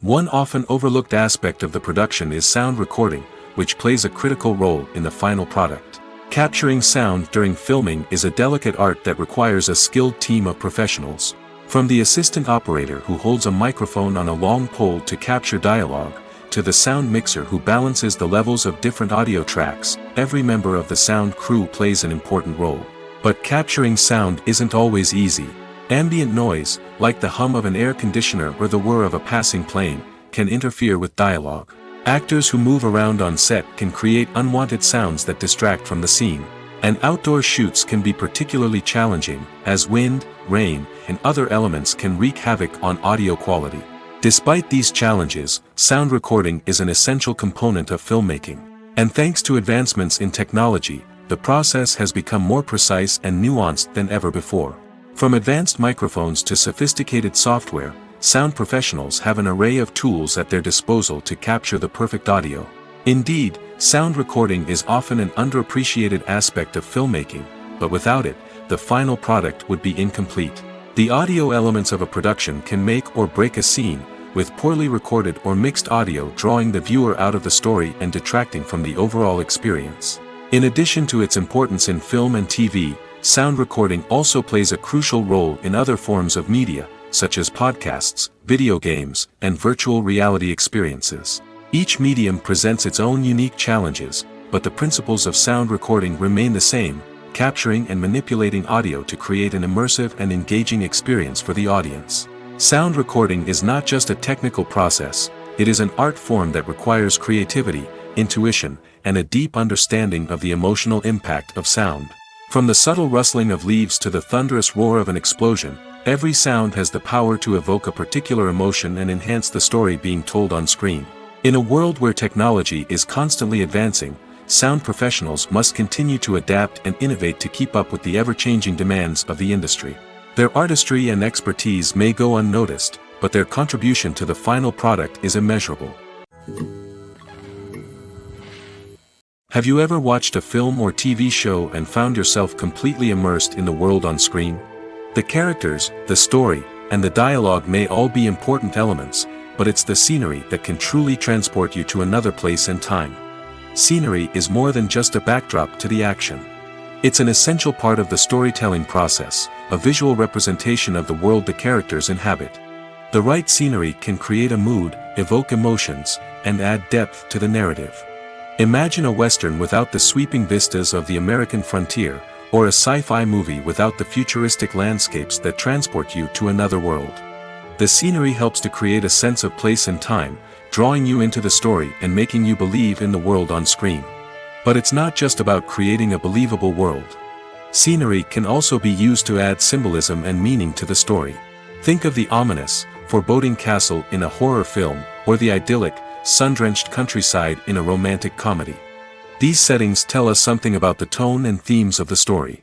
One often overlooked aspect of the production is sound recording, which plays a critical role in the final product. Capturing sound during filming is a delicate art that requires a skilled team of professionals. From the assistant operator who holds a microphone on a long pole to capture dialogue, to the sound mixer who balances the levels of different audio tracks, every member of the sound crew plays an important role. But capturing sound isn't always easy. Ambient noise, like the hum of an air conditioner or the whir of a passing plane, can interfere with dialogue. Actors who move around on set can create unwanted sounds that distract from the scene. And outdoor shoots can be particularly challenging, as wind, rain, and other elements can wreak havoc on audio quality. Despite these challenges, sound recording is an essential component of filmmaking. And thanks to advancements in technology, the process has become more precise and nuanced than ever before. From advanced microphones to sophisticated software, sound professionals have an array of tools at their disposal to capture the perfect audio. Indeed, sound recording is often an underappreciated aspect of filmmaking, but without it, the final product would be incomplete. The audio elements of a production can make or break a scene, with poorly recorded or mixed audio drawing the viewer out of the story and detracting from the overall experience. In addition to its importance in film and TV, sound recording also plays a crucial role in other forms of media, such as podcasts, video games, and virtual reality experiences. Each medium presents its own unique challenges, but the principles of sound recording remain the same, capturing and manipulating audio to create an immersive and engaging experience for the audience. Sound recording is not just a technical process, it is an art form that requires creativity, intuition, and a deep understanding of the emotional impact of sound. From the subtle rustling of leaves to the thunderous roar of an explosion, every sound has the power to evoke a particular emotion and enhance the story being told on screen. In a world where technology is constantly advancing, sound professionals must continue to adapt and innovate to keep up with the ever-changing demands of the industry. Their artistry and expertise may go unnoticed, but their contribution to the final product is immeasurable. Have you ever watched a film or TV show and found yourself completely immersed in the world on screen? The characters, the story, and the dialogue may all be important elements, but it's the scenery that can truly transport you to another place and time. Scenery is more than just a backdrop to the action. It's an essential part of the storytelling process, a visual representation of the world the characters inhabit. The right scenery can create a mood, evoke emotions, and add depth to the narrative. Imagine a Western without the sweeping vistas of the American frontier, or a sci-fi movie without the futuristic landscapes that transport you to another world. The scenery helps to create a sense of place and time, drawing you into the story and making you believe in the world on screen. But it's not just about creating a believable world. Scenery can also be used to add symbolism and meaning to the story. Think of the ominous, foreboding castle in a horror film, or the idyllic, sun-drenched countryside in a romantic comedy. These settings tell us something about the tone and themes of the story.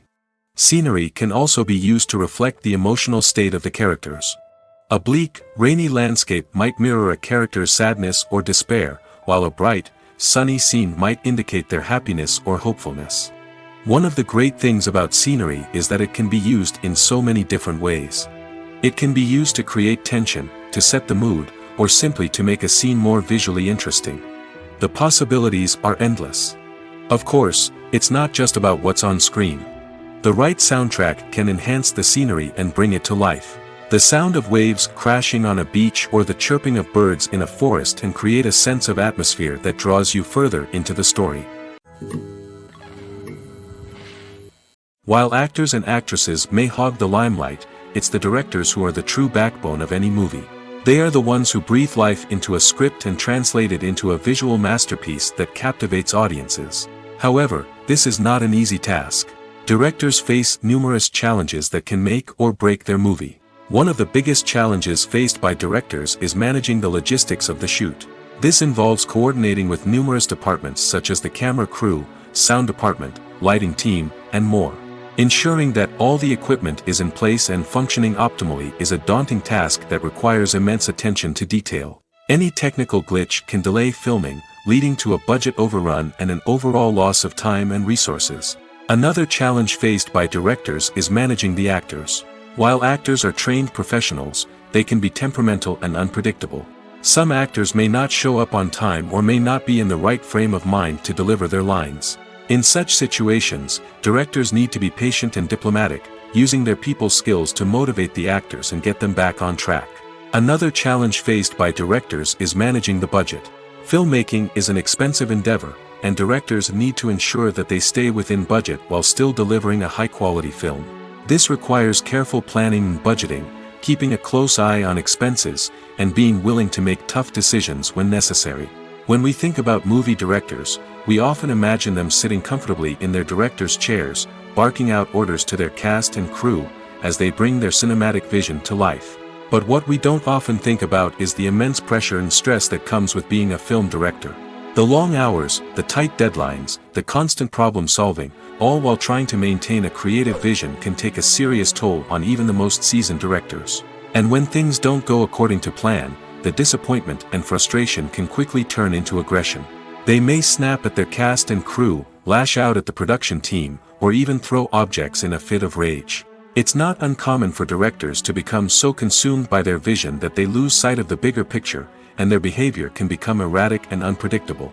Scenery can also be used to reflect the emotional state of the characters. A bleak, rainy landscape might mirror a character's sadness or despair, while a bright, sunny scene might indicate their happiness or hopefulness. One of the great things about scenery is that it can be used in so many different ways. It can be used to create tension, to set the mood, or simply to make a scene more visually interesting. The possibilities are endless. Of course, it's not just about what's on screen. The right soundtrack can enhance the scenery and bring it to life. The sound of waves crashing on a beach or the chirping of birds in a forest can create a sense of atmosphere that draws you further into the story. While actors and actresses may hog the limelight, it's the directors who are the true backbone of any movie. They are the ones who breathe life into a script and translate it into a visual masterpiece that captivates audiences. However, this is not an easy task. Directors face numerous challenges that can make or break their movie. One of the biggest challenges faced by directors is managing the logistics of the shoot. This involves coordinating with numerous departments such as the camera crew, sound department, lighting team, and more. Ensuring that all the equipment is in place and functioning optimally is a daunting task that requires immense attention to detail. Any technical glitch can delay filming, leading to a budget overrun and an overall loss of time and resources. Another challenge faced by directors is managing the actors. While actors are trained professionals, they can be temperamental and unpredictable. Some actors may not show up on time or may not be in the right frame of mind to deliver their lines. In such situations, directors need to be patient and diplomatic, using their people skills to motivate the actors and get them back on track. Another challenge faced by directors is managing the budget. Filmmaking is an expensive endeavor, and directors need to ensure that they stay within budget while still delivering a high-quality film. This requires careful planning and budgeting, keeping a close eye on expenses, and being willing to make tough decisions when necessary. When we think about movie directors, we often imagine them sitting comfortably in their director's chairs, barking out orders to their cast and crew, as they bring their cinematic vision to life. But what we don't often think about is the immense pressure and stress that comes with being a film director. The long hours, the tight deadlines, the constant problem solving, all while trying to maintain a creative vision can take a serious toll on even the most seasoned directors. And when things don't go according to plan, the disappointment and frustration can quickly turn into aggression. They may snap at their cast and crew, lash out at the production team, or even throw objects in a fit of rage. It's not uncommon for directors to become so consumed by their vision that they lose sight of the bigger picture, and their behavior can become erratic and unpredictable.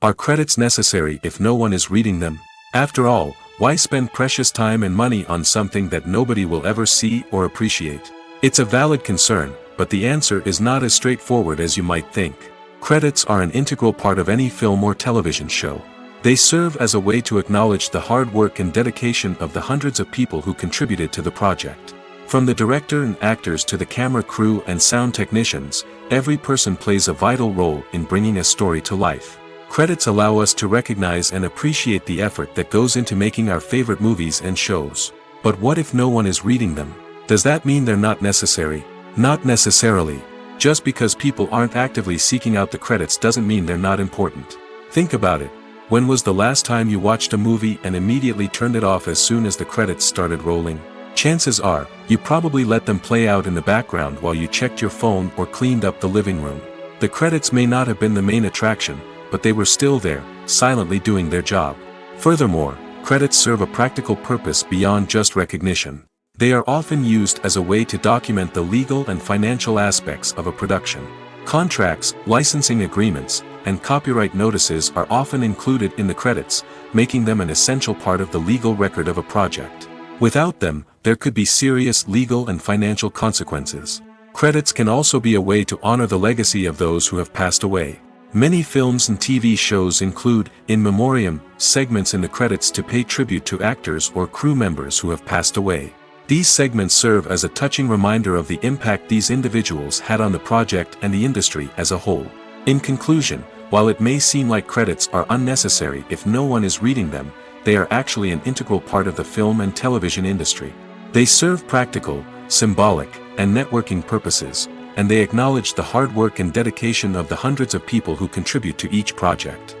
Are credits necessary if no one is reading them? After all, why spend precious time and money on something that nobody will ever see or appreciate? It's a valid concern, but the answer is not as straightforward as you might think. Credits are an integral part of any film or television show. They serve as a way to acknowledge the hard work and dedication of the hundreds of people who contributed to the project. From the director and actors to the camera crew and sound technicians, every person plays a vital role in bringing a story to life. Credits allow us to recognize and appreciate the effort that goes into making our favorite movies and shows. But what if no one is reading them? Does that mean they're not necessary? Not necessarily. Just because people aren't actively seeking out the credits doesn't mean they're not important. Think about it. When was the last time you watched a movie and immediately turned it off as soon as the credits started rolling? Chances are, you probably let them play out in the background while you checked your phone or cleaned up the living room. The credits may not have been the main attraction, but they were still there, silently doing their job. Furthermore, credits serve a practical purpose beyond just recognition. They are often used as a way to document the legal and financial aspects of a production. Contracts, licensing agreements, and copyright notices are often included in the credits, making them an essential part of the legal record of a project. Without them, there could be serious legal and financial consequences. Credits can also be a way to honor the legacy of those who have passed away. Many films and TV shows include, in memoriam, segments in the credits to pay tribute to actors or crew members who have passed away. These segments serve as a touching reminder of the impact these individuals had on the project and the industry as a whole. In conclusion, while it may seem like credits are unnecessary if no one is reading them, they are actually an integral part of the film and television industry. They serve practical, symbolic, and networking purposes, and they acknowledge the hard work and dedication of the hundreds of people who contribute to each project.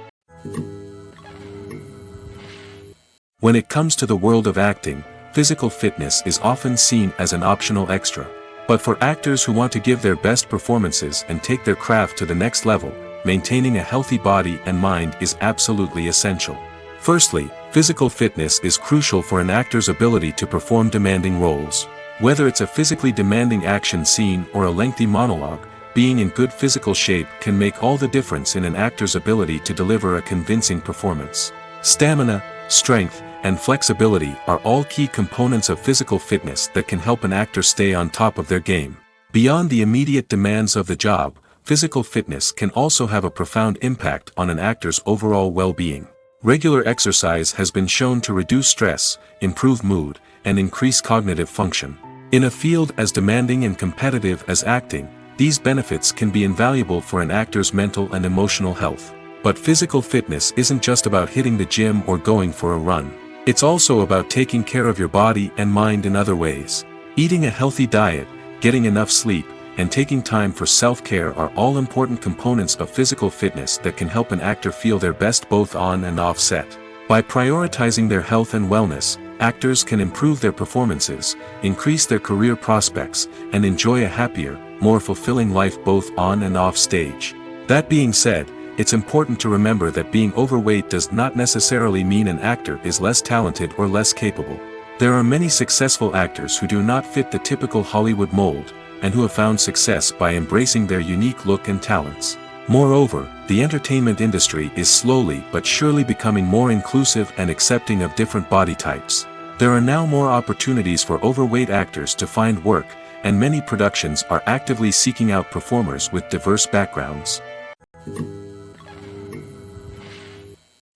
When it comes to the world of acting, physical fitness is often seen as an optional extra. But for actors who want to give their best performances and take their craft to the next level, maintaining a healthy body and mind is absolutely essential. Firstly, physical fitness is crucial for an actor's ability to perform demanding roles. Whether it's a physically demanding action scene or a lengthy monologue, being in good physical shape can make all the difference in an actor's ability to deliver a convincing performance. Stamina, strength, and flexibility are all key components of physical fitness that can help an actor stay on top of their game. Beyond the immediate demands of the job, physical fitness can also have a profound impact on an actor's overall well-being. Regular exercise has been shown to reduce stress, improve mood, and increase cognitive function. In a field as demanding and competitive as acting, these benefits can be invaluable for an actor's mental and emotional health. But physical fitness isn't just about hitting the gym or going for a run. It's also about taking care of your body and mind in other ways. Eating a healthy diet, getting enough sleep, and taking time for self-care are all important components of physical fitness that can help an actor feel their best both on and off set. By prioritizing their health and wellness, actors can improve their performances, increase their career prospects, and enjoy a happier, more fulfilling life both on and off stage. That being said, it's important to remember that being overweight does not necessarily mean an actor is less talented or less capable. There are many successful actors who do not fit the typical Hollywood mold, and who have found success by embracing their unique look and talents. Moreover, the entertainment industry is slowly but surely becoming more inclusive and accepting of different body types. There are now more opportunities for overweight actors to find work, and many productions are actively seeking out performers with diverse backgrounds.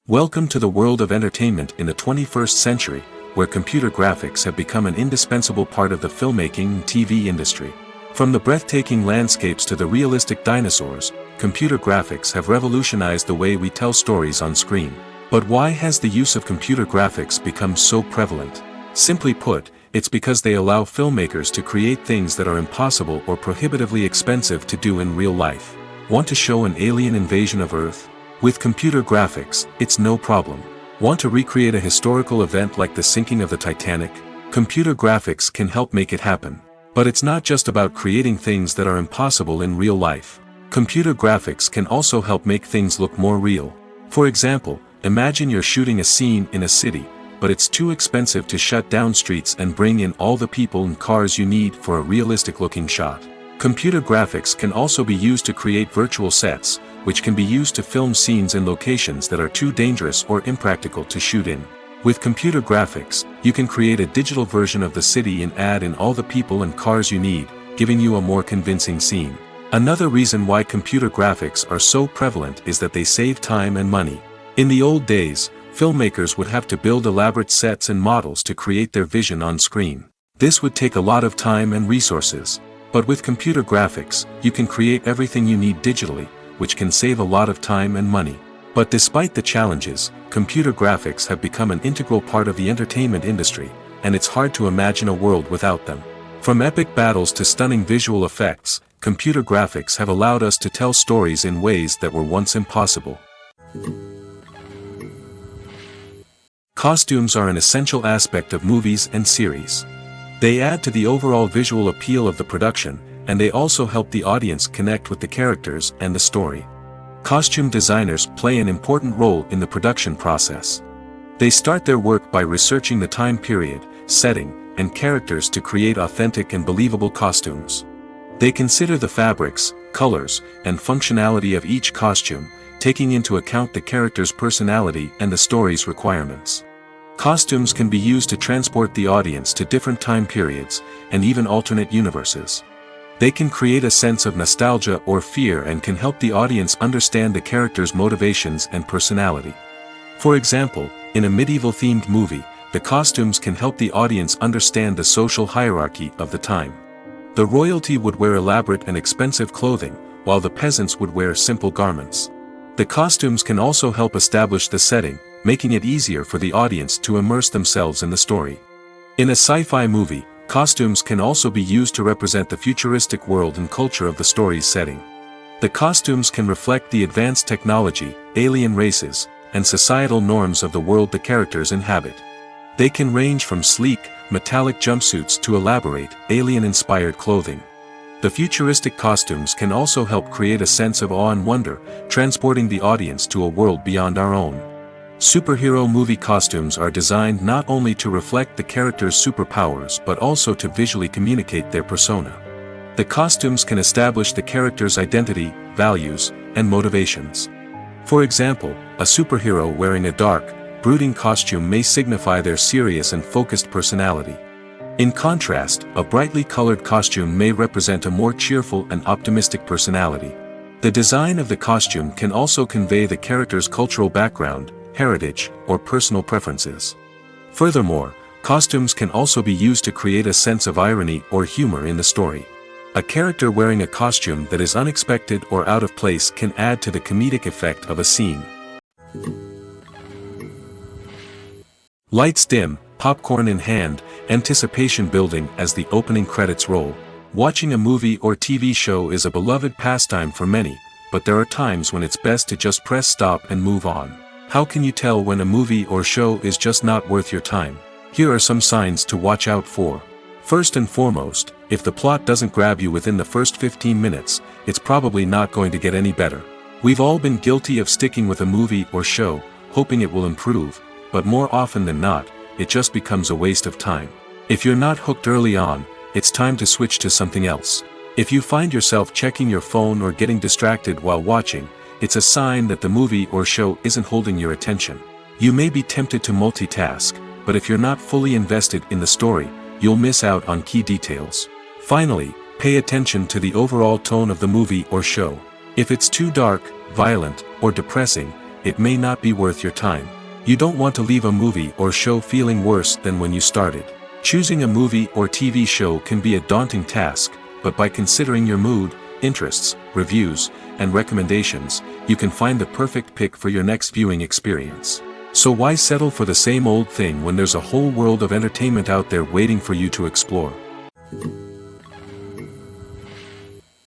Welcome to the world of entertainment in the 21st century, where computer graphics have become an indispensable part of the filmmaking and TV industry. From the breathtaking landscapes to the realistic dinosaurs, computer graphics have revolutionized the way we tell stories on screen. But why has the use of computer graphics become so prevalent? Simply put, it's because they allow filmmakers to create things that are impossible or prohibitively expensive to do in real life. Want to show an alien invasion of Earth? With computer graphics, it's no problem. Want to recreate a historical event like the sinking of the Titanic? Computer graphics can help make it happen. But it's not just about creating things that are impossible in real life. Computer graphics can also help make things look more real. For example, imagine you're shooting a scene in a city, but it's too expensive to shut down streets and bring in all the people and cars you need for a realistic-looking shot. Computer graphics can also be used to create virtual sets, which can be used to film scenes in locations that are too dangerous or impractical to shoot in. With computer graphics, you can create a digital version of the city and add in all the people and cars you need, giving you a more convincing scene. Another reason why computer graphics are so prevalent is that they save time and money. In the old days, filmmakers would have to build elaborate sets and models to create their vision on screen. This would take a lot of time and resources. But with computer graphics, you can create everything you need digitally, which can save a lot of time and money. But despite the challenges, computer graphics have become an integral part of the entertainment industry, and it's hard to imagine a world without them. From epic battles to stunning visual effects, computer graphics have allowed us to tell stories in ways that were once impossible. Costumes are an essential aspect of movies and series. They add to the overall visual appeal of the production, and they also help the audience connect with the characters and the story. Costume designers play an important role in the production process. They start their work by researching the time period, setting, and characters to create authentic and believable costumes. They consider the fabrics, colors, and functionality of each costume, taking into account the character's personality and the story's requirements. Costumes can be used to transport the audience to different time periods, and even alternate universes. They can create a sense of nostalgia or fear and can help the audience understand the character's motivations and personality. For example, in a medieval-themed movie, the costumes can help the audience understand the social hierarchy of the time. The royalty would wear elaborate and expensive clothing, while the peasants would wear simple garments. The costumes can also help establish the setting, making it easier for the audience to immerse themselves in the story. In a sci-fi movie, costumes can also be used to represent the futuristic world and culture of the story's setting. The costumes can reflect the advanced technology, alien races, and societal norms of the world the characters inhabit. They can range from sleek, metallic jumpsuits to elaborate, alien-inspired clothing. The futuristic costumes can also help create a sense of awe and wonder, transporting the audience to a world beyond our own. Superhero movie costumes are designed not only to reflect the character's superpowers but also to visually communicate their persona. The costumes can establish the character's identity, values, and motivations. For example, a superhero wearing a dark, brooding costume may signify their serious and focused personality. In contrast, a brightly colored costume may represent a more cheerful and optimistic personality. The design of the costume can also convey the character's cultural background, heritage, or personal preferences. Furthermore, costumes can also be used to create a sense of irony or humor in the story. A character wearing a costume that is unexpected or out of place can add to the comedic effect of a scene. Lights dim, popcorn in hand, anticipation building as the opening credits roll. Watching a movie or TV show is a beloved pastime for many, but there are times when it's best to just press stop and move on. How can you tell when a movie or show is just not worth your time? Here are some signs to watch out for. First and foremost, if the plot doesn't grab you within the first 15 minutes, it's probably not going to get any better. We've all been guilty of sticking with a movie or show, hoping it will improve, but more often than not, it just becomes a waste of time. If you're not hooked early on, it's time to switch to something else. If you find yourself checking your phone or getting distracted while watching, it's a sign that the movie or show isn't holding your attention. You may be tempted to multitask, but if you're not fully invested in the story, you'll miss out on key details. Finally, pay attention to the overall tone of the movie or show. If it's too dark, violent, or depressing, it may not be worth your time. You don't want to leave a movie or show feeling worse than when you started. Choosing a movie or TV show can be a daunting task, but by considering your mood, interests, reviews, and recommendations, you can find the perfect pick for your next viewing experience. So why settle for the same old thing when there's a whole world of entertainment out there waiting for you to explore?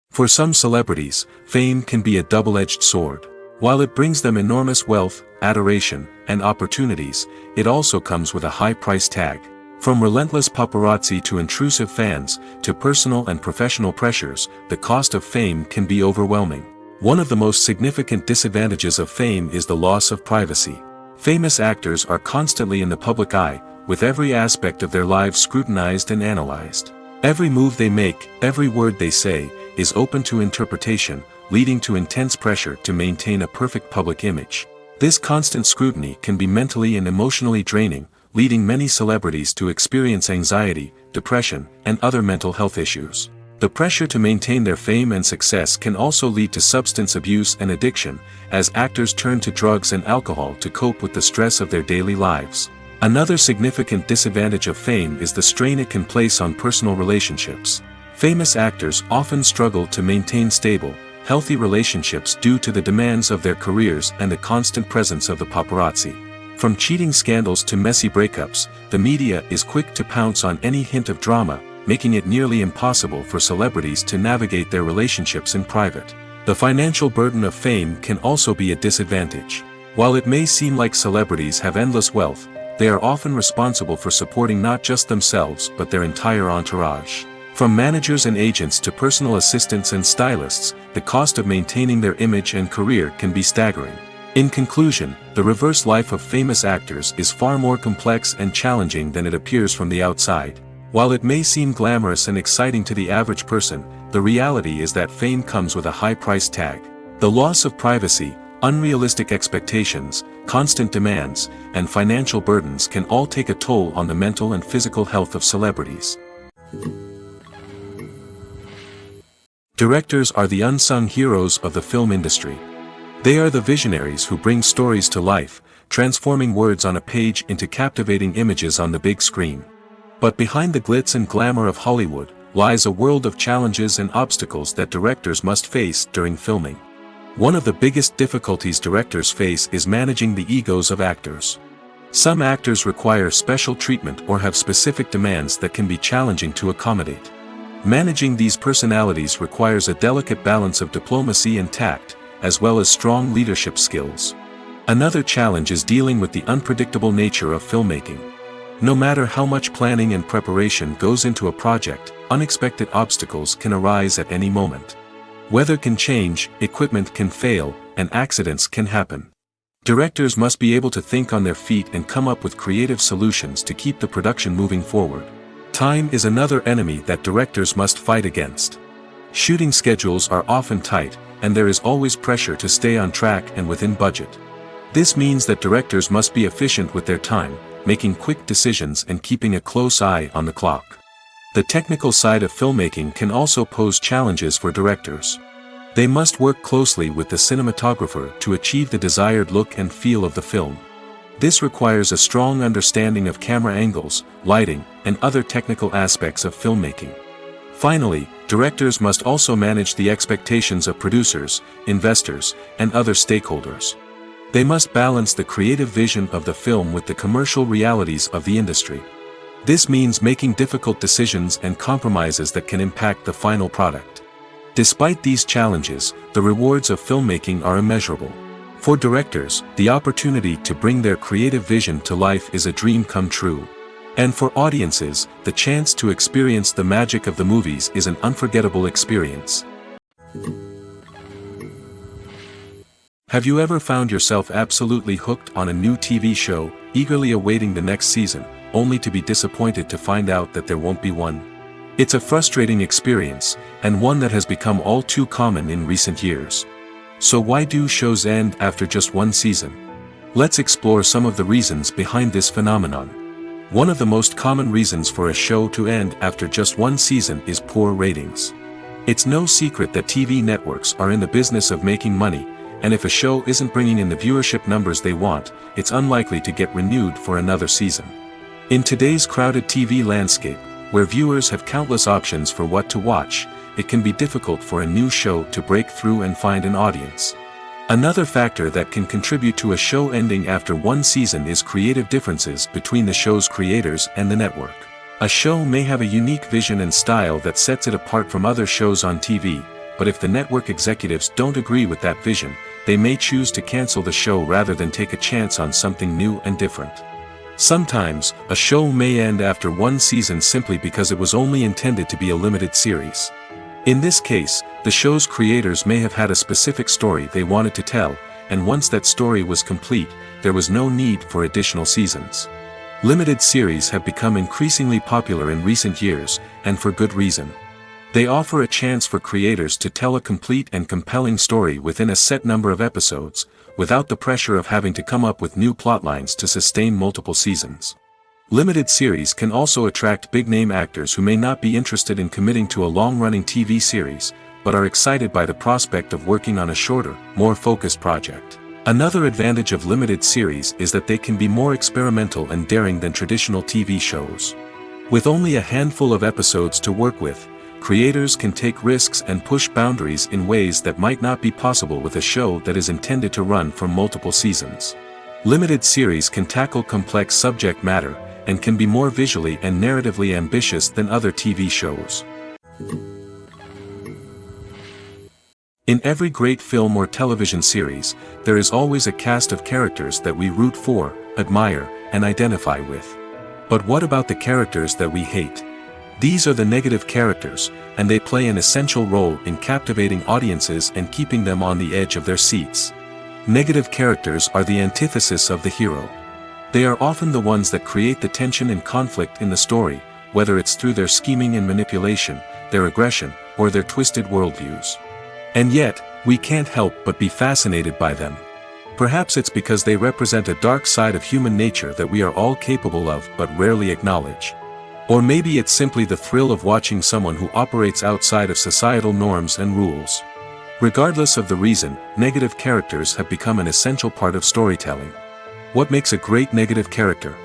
For some celebrities, fame can be a double-edged sword. While it brings them enormous wealth, adoration, and opportunities, it also comes with a high price tag. From relentless paparazzi to intrusive fans, to personal and professional pressures, the cost of fame can be overwhelming. One of the most significant disadvantages of fame is the loss of privacy. Famous actors are constantly in the public eye, with every aspect of their lives scrutinized and analyzed. Every move they make, every word they say, is open to interpretation, leading to intense pressure to maintain a perfect public image. This constant scrutiny can be mentally and emotionally draining, leading many celebrities to experience anxiety, depression, and other mental health issues. The pressure to maintain their fame and success can also lead to substance abuse and addiction, as actors turn to drugs and alcohol to cope with the stress of their daily lives. Another significant disadvantage of fame is the strain it can place on personal relationships. Famous actors often struggle to maintain stable, healthy relationships due to the demands of their careers and the constant presence of the paparazzi. From cheating scandals to messy breakups, the media is quick to pounce on any hint of drama, making it nearly impossible for celebrities to navigate their relationships in private. The financial burden of fame can also be a disadvantage. While it may seem like celebrities have endless wealth, they are often responsible for supporting not just themselves but their entire entourage. From managers and agents to personal assistants and stylists, the cost of maintaining their image and career can be staggering. In conclusion, the reverse life of famous actors is far more complex and challenging than it appears from the outside. While it may seem glamorous and exciting to the average person, the reality is that fame comes with a high price tag. The loss of privacy, unrealistic expectations, constant demands, and financial burdens can all take a toll on the mental and physical health of celebrities. Directors are the unsung heroes of the film industry. They are the visionaries who bring stories to life, transforming words on a page into captivating images on the big screen. But behind the glitz and glamour of Hollywood, lies a world of challenges and obstacles that directors must face during filming. One of the biggest difficulties directors face is managing the egos of actors. Some actors require special treatment or have specific demands that can be challenging to accommodate. Managing these personalities requires a delicate balance of diplomacy and tact, as well as strong leadership skills. Another challenge is dealing with the unpredictable nature of filmmaking. No matter how much planning and preparation goes into a project, unexpected obstacles can arise at any moment. Weather can change, equipment can fail, and accidents can happen. Directors must be able to think on their feet and come up with creative solutions to keep the production moving forward. Time is another enemy that directors must fight against. Shooting schedules are often tight, and there is always pressure to stay on track and within budget. This means that directors must be efficient with their time, making quick decisions and keeping a close eye on the clock. The technical side of filmmaking can also pose challenges for directors. They must work closely with the cinematographer to achieve the desired look and feel of the film. This requires a strong understanding of camera angles, lighting, and other technical aspects of filmmaking. Finally, directors must also manage the expectations of producers, investors, and other stakeholders. They must balance the creative vision of the film with the commercial realities of the industry. This means making difficult decisions and compromises that can impact the final product. Despite these challenges, the rewards of filmmaking are immeasurable. For directors, the opportunity to bring their creative vision to life is a dream come true. And for audiences, the chance to experience the magic of the movies is an unforgettable experience. Have you ever found yourself absolutely hooked on a new TV show, eagerly awaiting the next season, only to be disappointed to find out that there won't be one? It's a frustrating experience, and one that has become all too common in recent years. So why do shows end after just one season? Let's explore some of the reasons behind this phenomenon. One of the most common reasons for a show to end after just one season is poor ratings. It's no secret that TV networks are in the business of making money, and if a show isn't bringing in the viewership numbers they want, it's unlikely to get renewed for another season. In today's crowded TV landscape, where viewers have countless options for what to watch, it can be difficult for a new show to break through and find an audience. Another factor that can contribute to a show ending after one season is creative differences between the show's creators and the network. A show may have a unique vision and style that sets it apart from other shows on TV, but if the network executives don't agree with that vision, they may choose to cancel the show rather than take a chance on something new and different. Sometimes, a show may end after one season simply because it was only intended to be a limited series. In this case, the show's creators may have had a specific story they wanted to tell, and once that story was complete, there was no need for additional seasons. Limited series have become increasingly popular in recent years, and for good reason. They offer a chance for creators to tell a complete and compelling story within a set number of episodes, without the pressure of having to come up with new plotlines to sustain multiple seasons. Limited series can also attract big-name actors who may not be interested in committing to a long-running TV series, but are excited by the prospect of working on a shorter, more focused project. Another advantage of limited series is that they can be more experimental and daring than traditional TV shows. With only a handful of episodes to work with, creators can take risks and push boundaries in ways that might not be possible with a show that is intended to run for multiple seasons. Limited series can tackle complex subject matter, and can be more visually and narratively ambitious than other TV shows. In every great film or television series, there is always a cast of characters that we root for, admire, and identify with. But what about the characters that we hate? These are the negative characters, and they play an essential role in captivating audiences and keeping them on the edge of their seats. Negative characters are the antithesis of the hero. They are often the ones that create the tension and conflict in the story, whether it's through their scheming and manipulation, their aggression, or their twisted worldviews. And yet, we can't help but be fascinated by them. Perhaps it's because they represent a dark side of human nature that we are all capable of but rarely acknowledge. Or maybe it's simply the thrill of watching someone who operates outside of societal norms and rules. Regardless of the reason, negative characters have become an essential part of storytelling. What makes a great negative character?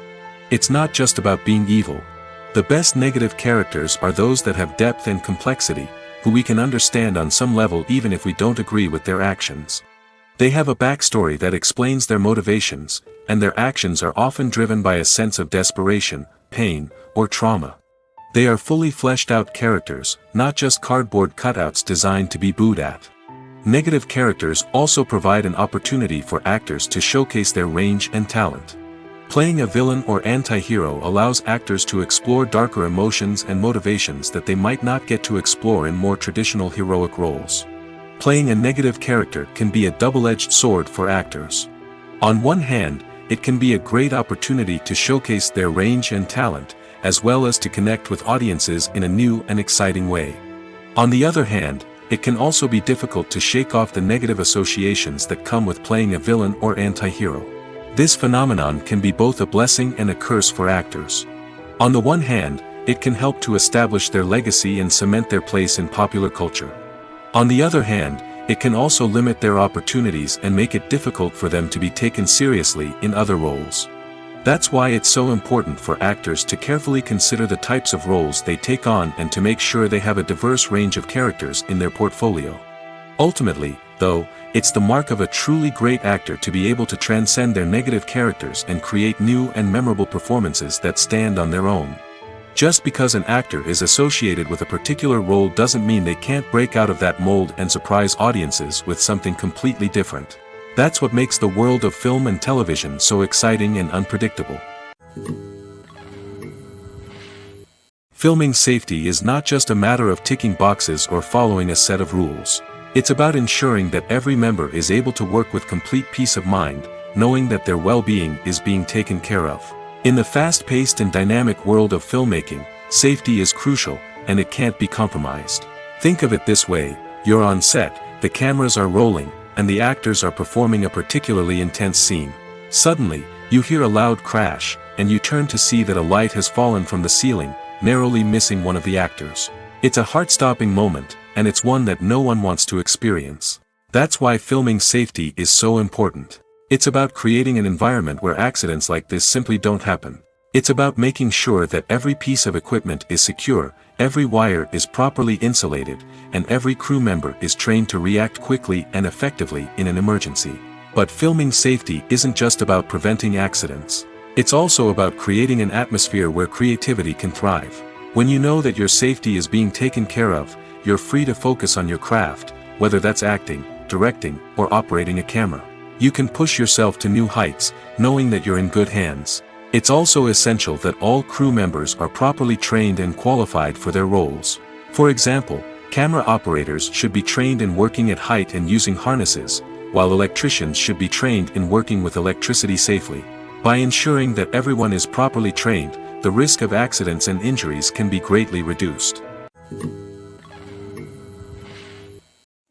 It's not just about being evil. The best negative characters are those that have depth and complexity, who we can understand on some level even if we don't agree with their actions. They have a backstory that explains their motivations, and their actions are often driven by a sense of desperation, pain, or trauma. They are fully fleshed out characters, not just cardboard cutouts designed to be booed at. Negative characters also provide an opportunity for actors to showcase their range and talent. Playing a villain or anti-hero allows actors to explore darker emotions and motivations that they might not get to explore in more traditional heroic roles. Playing a negative character can be a double-edged sword for actors. On one hand, it can be a great opportunity to showcase their range and talent, as well as to connect with audiences in a new and exciting way. On the other hand, it can also be difficult to shake off the negative associations that come with playing a villain or anti-hero. This phenomenon can be both a blessing and a curse for actors. On the one hand, it can help to establish their legacy and cement their place in popular culture. On the other hand, it can also limit their opportunities and make it difficult for them to be taken seriously in other roles. That's why it's so important for actors to carefully consider the types of roles they take on and to make sure they have a diverse range of characters in their portfolio. Ultimately, though, it's the mark of a truly great actor to be able to transcend their negative characters and create new and memorable performances that stand on their own. Just because an actor is associated with a particular role doesn't mean they can't break out of that mold and surprise audiences with something completely different. That's what makes the world of film and television so exciting and unpredictable. Filming safety is not just a matter of ticking boxes or following a set of rules. It's about ensuring that every member is able to work with complete peace of mind, knowing that their well-being is being taken care of. In the fast-paced and dynamic world of filmmaking, safety is crucial, and it can't be compromised. Think of it this way: you're on set, the cameras are rolling, and the actors are performing a particularly intense scene. Suddenly, you hear a loud crash, and you turn to see that a light has fallen from the ceiling, narrowly missing one of the actors. It's a heart-stopping moment, and it's one that no one wants to experience. That's why filming safety is so important. It's about creating an environment where accidents like this simply don't happen. It's about making sure that every piece of equipment is secure, every wire is properly insulated, and every crew member is trained to react quickly and effectively in an emergency. But filming safety isn't just about preventing accidents. It's also about creating an atmosphere where creativity can thrive. When you know that your safety is being taken care of, you're free to focus on your craft, whether that's acting, directing, or operating a camera. You can push yourself to new heights, knowing that you're in good hands. It's also essential that all crew members are properly trained and qualified for their roles. For example, camera operators should be trained in working at height and using harnesses, while electricians should be trained in working with electricity safely. By ensuring that everyone is properly trained, the risk of accidents and injuries can be greatly reduced.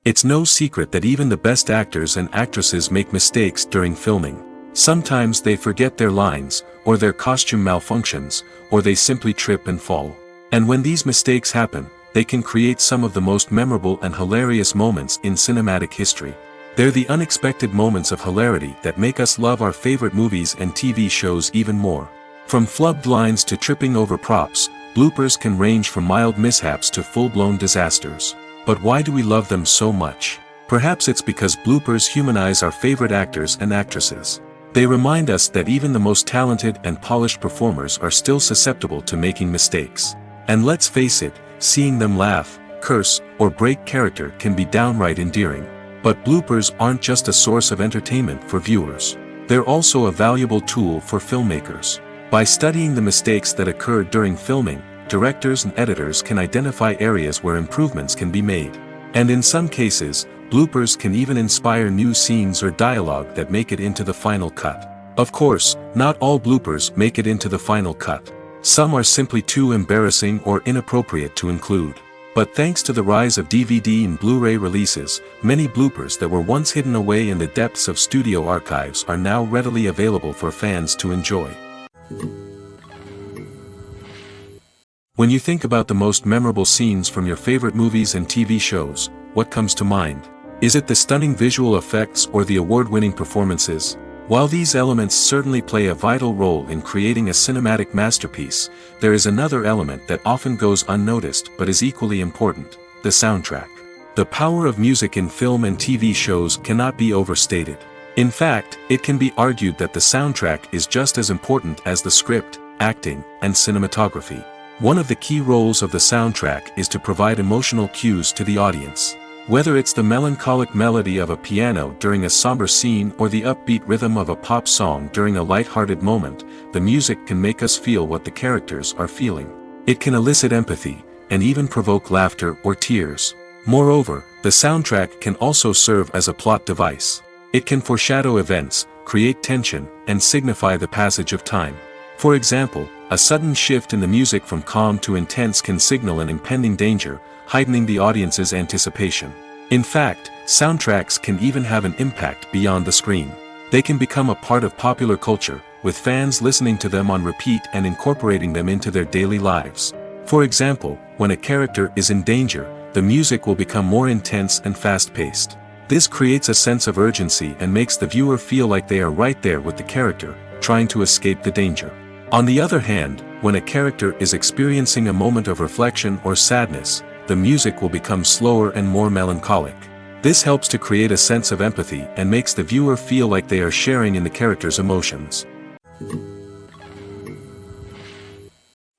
It's no secret that even the best actors and actresses make mistakes during filming. Sometimes they forget their lines, or their costume malfunctions, or they simply trip and fall. And when these mistakes happen, they can create some of the most memorable and hilarious moments in cinematic history. They're the unexpected moments of hilarity that make us love our favorite movies and TV shows even more. From flubbed lines to tripping over props, bloopers can range from mild mishaps to full-blown disasters. But why do we love them so much? Perhaps it's because bloopers humanize our favorite actors and actresses. They remind us that even the most talented and polished performers are still susceptible to making mistakes. And let's face it, seeing them laugh, curse, or break character can be downright endearing. But bloopers aren't just a source of entertainment for viewers. They're also a valuable tool for filmmakers. By studying the mistakes that occurred during filming, directors and editors can identify areas where improvements can be made. And in some cases, bloopers can even inspire new scenes or dialogue that make it into the final cut. Of course, not all bloopers make it into the final cut. Some are simply too embarrassing or inappropriate to include. But thanks to the rise of DVD and Blu-ray releases, many bloopers that were once hidden away in the depths of studio archives are now readily available for fans to enjoy. When you think about the most memorable scenes from your favorite movies and TV shows, what comes to mind? Is it the stunning visual effects or the award-winning performances? While these elements certainly play a vital role in creating a cinematic masterpiece, there is another element that often goes unnoticed but is equally important: the soundtrack. The power of music in film and TV shows cannot be overstated. In fact, it can be argued that the soundtrack is just as important as the script, acting, and cinematography. One of the key roles of the soundtrack is to provide emotional cues to the audience. Whether it's the melancholic melody of a piano during a somber scene or the upbeat rhythm of a pop song during a light-hearted moment, the music can make us feel what the characters are feeling. It can elicit empathy, and even provoke laughter or tears. Moreover, the soundtrack can also serve as a plot device. It can foreshadow events, create tension, and signify the passage of time. For example, a sudden shift in the music from calm to intense can signal an impending danger, heightening the audience's anticipation. In fact, soundtracks can even have an impact beyond the screen. They can become a part of popular culture, with fans listening to them on repeat and incorporating them into their daily lives. For example, when a character is in danger, the music will become more intense and fast-paced. This creates a sense of urgency and makes the viewer feel like they are right there with the character, trying to escape the danger. On the other hand, when a character is experiencing a moment of reflection or sadness, the music will become slower and more melancholic. This helps to create a sense of empathy and makes the viewer feel like they are sharing in the character's emotions.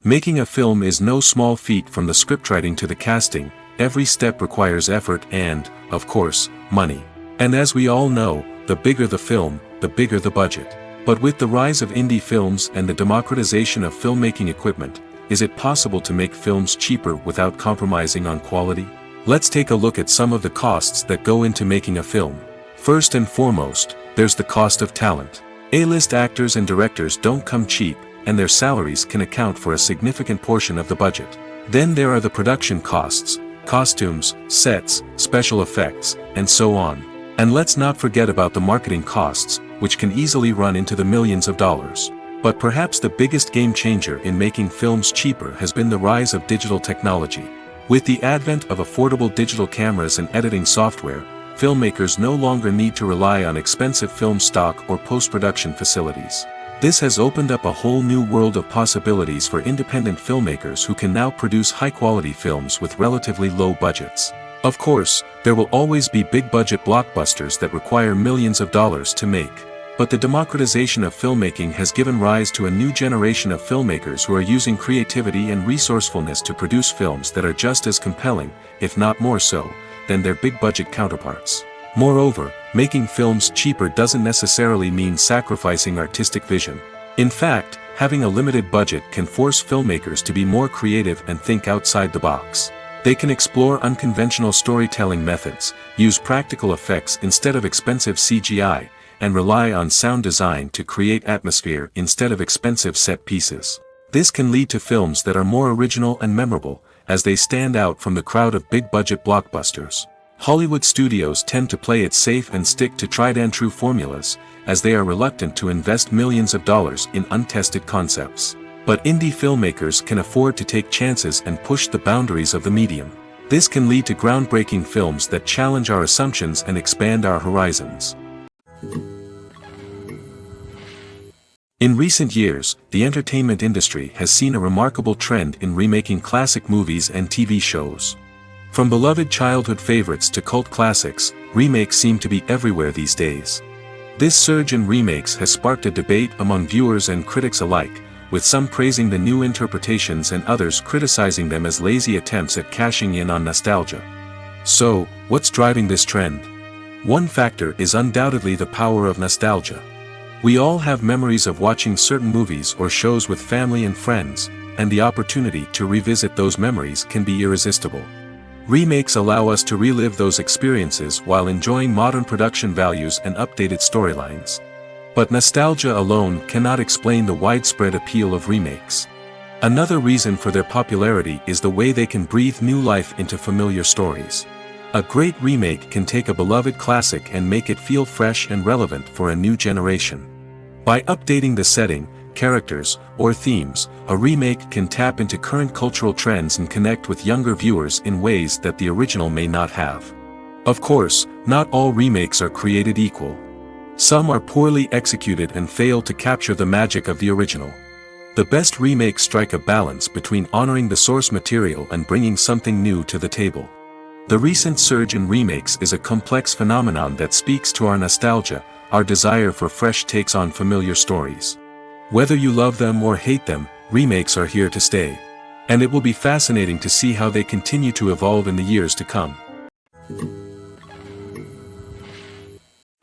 Making a film is no small feat. From the scriptwriting to the casting, every step requires effort and, of course, money. And as we all know, the bigger the film, the bigger the budget. But with the rise of indie films and the democratization of filmmaking equipment, is it possible to make films cheaper without compromising on quality? Let's take a look at some of the costs that go into making a film. First and foremost, there's the cost of talent. A-list actors and directors don't come cheap, and their salaries can account for a significant portion of the budget. Then there are the production costs, costumes, sets, special effects, and so on. And let's not forget about the marketing costs, which can easily run into the millions of dollars. But perhaps the biggest game changer in making films cheaper has been the rise of digital technology. With the advent of affordable digital cameras and editing software, filmmakers no longer need to rely on expensive film stock or post-production facilities. This has opened up a whole new world of possibilities for independent filmmakers who can now produce high-quality films with relatively low budgets. Of course, there will always be big-budget blockbusters that require millions of dollars to make. But the democratization of filmmaking has given rise to a new generation of filmmakers who are using creativity and resourcefulness to produce films that are just as compelling, if not more so, than their big-budget counterparts. Moreover, making films cheaper doesn't necessarily mean sacrificing artistic vision. In fact, having a limited budget can force filmmakers to be more creative and think outside the box. They can explore unconventional storytelling methods, use practical effects instead of expensive CGI, and rely on sound design to create atmosphere instead of expensive set pieces. This can lead to films that are more original and memorable, as they stand out from the crowd of big-budget blockbusters. Hollywood studios tend to play it safe and stick to tried-and-true formulas, as they are reluctant to invest millions of dollars in untested concepts. But indie filmmakers can afford to take chances and push the boundaries of the medium. This can lead to groundbreaking films that challenge our assumptions and expand our horizons. In recent years, the entertainment industry has seen a remarkable trend in remaking classic movies and TV shows. From beloved childhood favorites to cult classics, remakes seem to be everywhere these days. This surge in remakes has sparked a debate among viewers and critics alike, with some praising the new interpretations and others criticizing them as lazy attempts at cashing in on nostalgia. So, what's driving this trend? One factor is undoubtedly the power of nostalgia. We all have memories of watching certain movies or shows with family and friends, and the opportunity to revisit those memories can be irresistible. Remakes allow us to relive those experiences while enjoying modern production values and updated storylines. But nostalgia alone cannot explain the widespread appeal of remakes. Another reason for their popularity is the way they can breathe new life into familiar stories. A great remake can take a beloved classic and make it feel fresh and relevant for a new generation. By updating the setting, characters, or themes, a remake can tap into current cultural trends and connect with younger viewers in ways that the original may not have. Of course, not all remakes are created equal. Some are poorly executed and fail to capture the magic of the original. The best remakes strike a balance between honoring the source material and bringing something new to the table. The recent surge in remakes is a complex phenomenon that speaks to our nostalgia, our desire for fresh takes on familiar stories. Whether you love them or hate them, remakes are here to stay. And it will be fascinating to see how they continue to evolve in the years to come.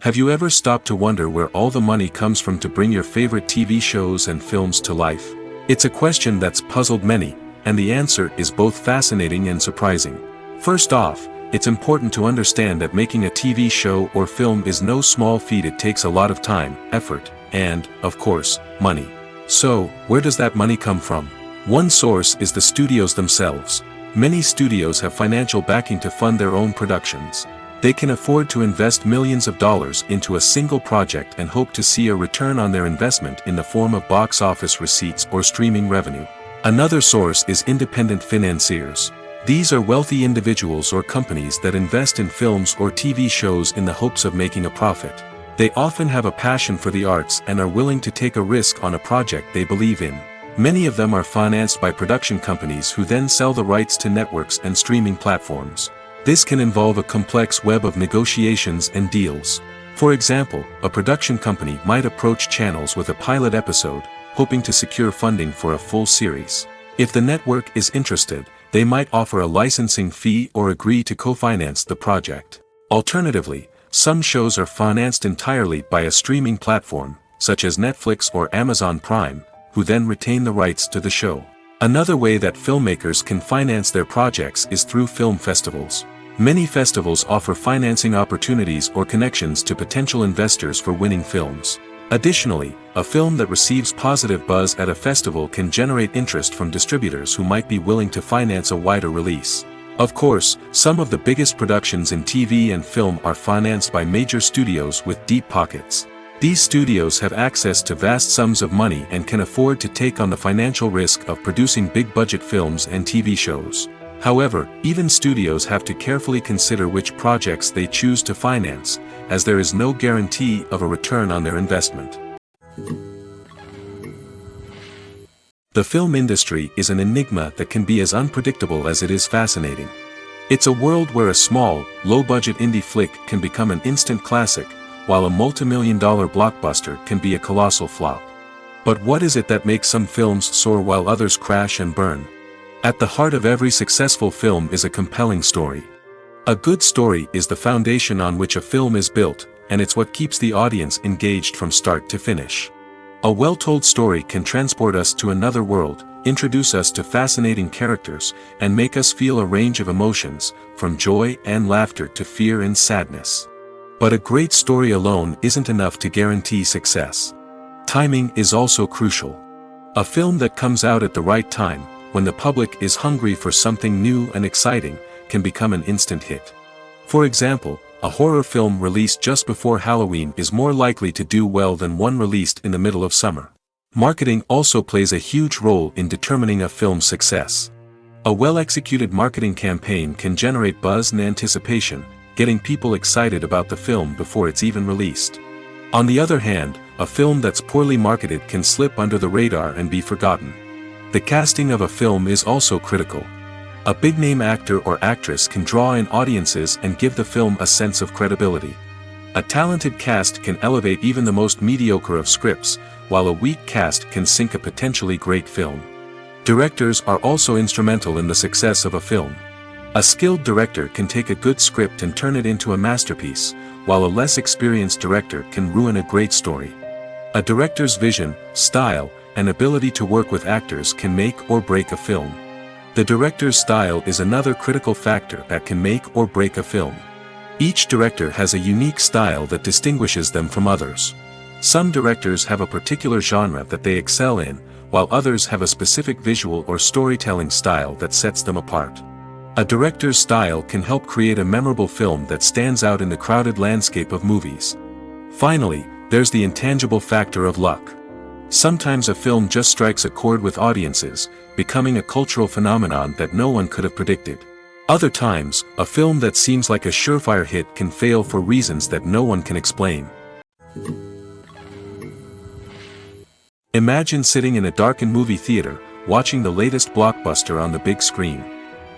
Have you ever stopped to wonder where all the money comes from to bring your favorite TV shows and films to life? It's a question that's puzzled many, and the answer is both fascinating and surprising. First off, it's important to understand that making a TV show or film is no small feat. It takes a lot of time, effort, and, of course, money. So, where does that money come from? One source is the studios themselves. Many studios have financial backing to fund their own productions. They can afford to invest millions of dollars into a single project and hope to see a return on their investment in the form of box office receipts or streaming revenue. Another source is independent financiers. These are wealthy individuals or companies that invest in films or TV shows in the hopes of making a profit. They often have a passion for the arts and are willing to take a risk on a project they believe in. Many of them are financed by production companies who then sell the rights to networks and streaming platforms. This can involve a complex web of negotiations and deals. For example, a production company might approach channels with a pilot episode, hoping to secure funding for a full series. If the network is interested, they might offer a licensing fee or agree to co-finance the project. Alternatively, some shows are financed entirely by a streaming platform, such as Netflix or Amazon Prime, who then retain the rights to the show. Another way that filmmakers can finance their projects is through film festivals. Many festivals offer financing opportunities or connections to potential investors for winning films. Additionally, a film that receives positive buzz at a festival can generate interest from distributors who might be willing to finance a wider release. Of course, some of the biggest productions in TV and film are financed by major studios with deep pockets. These studios have access to vast sums of money and can afford to take on the financial risk of producing big-budget films and TV shows. However, even studios have to carefully consider which projects they choose to finance, as there is no guarantee of a return on their investment. The film industry is an enigma that can be as unpredictable as it is fascinating. It's a world where a small, low-budget indie flick can become an instant classic, while a multi-million-dollar blockbuster can be a colossal flop. But what is it that makes some films soar while others crash and burn? At the heart of every successful film is a compelling story. A good story is the foundation on which a film is built, and it's what keeps the audience engaged from start to finish. A well-told story can transport us to another world, introduce us to fascinating characters, and make us feel a range of emotions, from joy and laughter to fear and sadness. But a great story alone isn't enough to guarantee success. Timing is also crucial. A film that comes out at the right time, when the public is hungry for something new and exciting, can become an instant hit. For example, a horror film released just before Halloween is more likely to do well than one released in the middle of summer. Marketing also plays a huge role in determining a film's success. A well-executed marketing campaign can generate buzz and anticipation, getting people excited about the film before it's even released. On the other hand, a film that's poorly marketed can slip under the radar and be forgotten. The casting of a film is also critical. A big-name actor or actress can draw in audiences and give the film a sense of credibility. A talented cast can elevate even the most mediocre of scripts, while a weak cast can sink a potentially great film. Directors are also instrumental in the success of a film. A skilled director can take a good script and turn it into a masterpiece, while a less experienced director can ruin a great story. A director's vision, style, and ability to work with actors can make or break a film. The director's style is another critical factor that can make or break a film. Each director has a unique style that distinguishes them from others. Some directors have a particular genre that they excel in, while others have a specific visual or storytelling style that sets them apart. A director's style can help create a memorable film that stands out in the crowded landscape of movies. Finally, there's the intangible factor of luck. Sometimes a film just strikes a chord with audiences, becoming a cultural phenomenon that no one could have predicted. Other times, a film that seems like a surefire hit can fail for reasons that no one can explain. Imagine sitting in a darkened movie theater, watching the latest blockbuster on the big screen.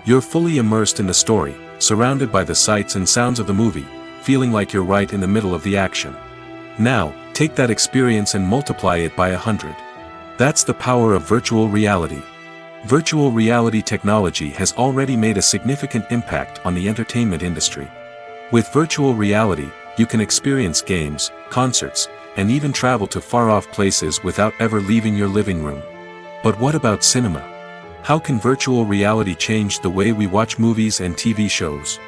You're fully immersed in the story, surrounded by the sights and sounds of the movie, feeling like you're right in the middle of the action. Now, take that experience and multiply it by 100. That's the power of virtual reality. Virtual reality technology has already made a significant impact on the entertainment industry. With virtual reality, you can experience games, concerts, and even travel to far-off places without ever leaving your living room. But what about cinema? How can virtual reality change the way we watch movies and TV shows?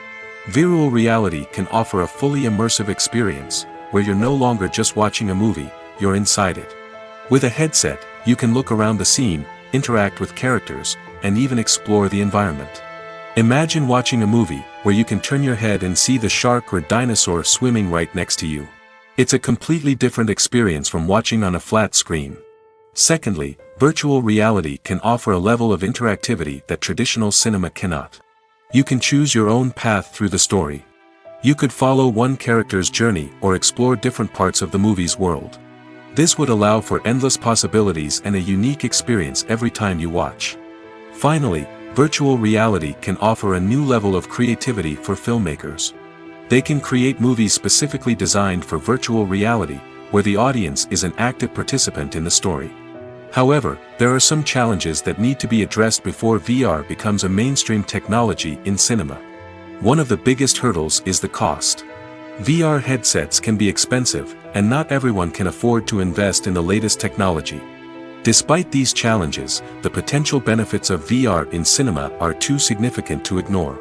Virtual reality can offer a fully immersive experience, where you're no longer just watching a movie, you're inside it. With a headset, you can look around the scene, interact with characters, and even explore the environment. Imagine watching a movie where you can turn your head and see the shark or dinosaur swimming right next to you. It's a completely different experience from watching on a flat screen. Secondly, virtual reality can offer a level of interactivity that traditional cinema cannot. You can choose your own path through the story. You could follow one character's journey or explore different parts of the movie's world. This would allow for endless possibilities and a unique experience every time you watch. Finally, virtual reality can offer a new level of creativity for filmmakers. They can create movies specifically designed for virtual reality, where the audience is an active participant in the story. However, there are some challenges that need to be addressed before VR becomes a mainstream technology in cinema. One of the biggest hurdles is the cost. VR headsets can be expensive, and not everyone can afford to invest in the latest technology. Despite these challenges, the potential benefits of VR in cinema are too significant to ignore.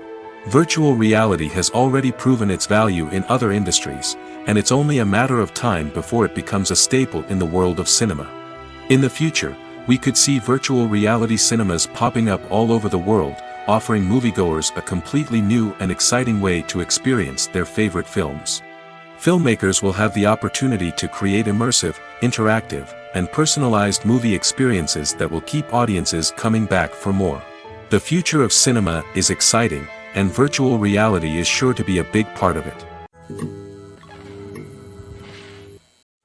Virtual reality has already proven its value in other industries, and it's only a matter of time before it becomes a staple in the world of cinema. In the future, we could see virtual reality cinemas popping up all over the world, offering moviegoers a completely new and exciting way to experience their favorite films. Filmmakers will have the opportunity to create immersive, interactive, and personalized movie experiences that will keep audiences coming back for more. The future of cinema is exciting, and virtual reality is sure to be a big part of it.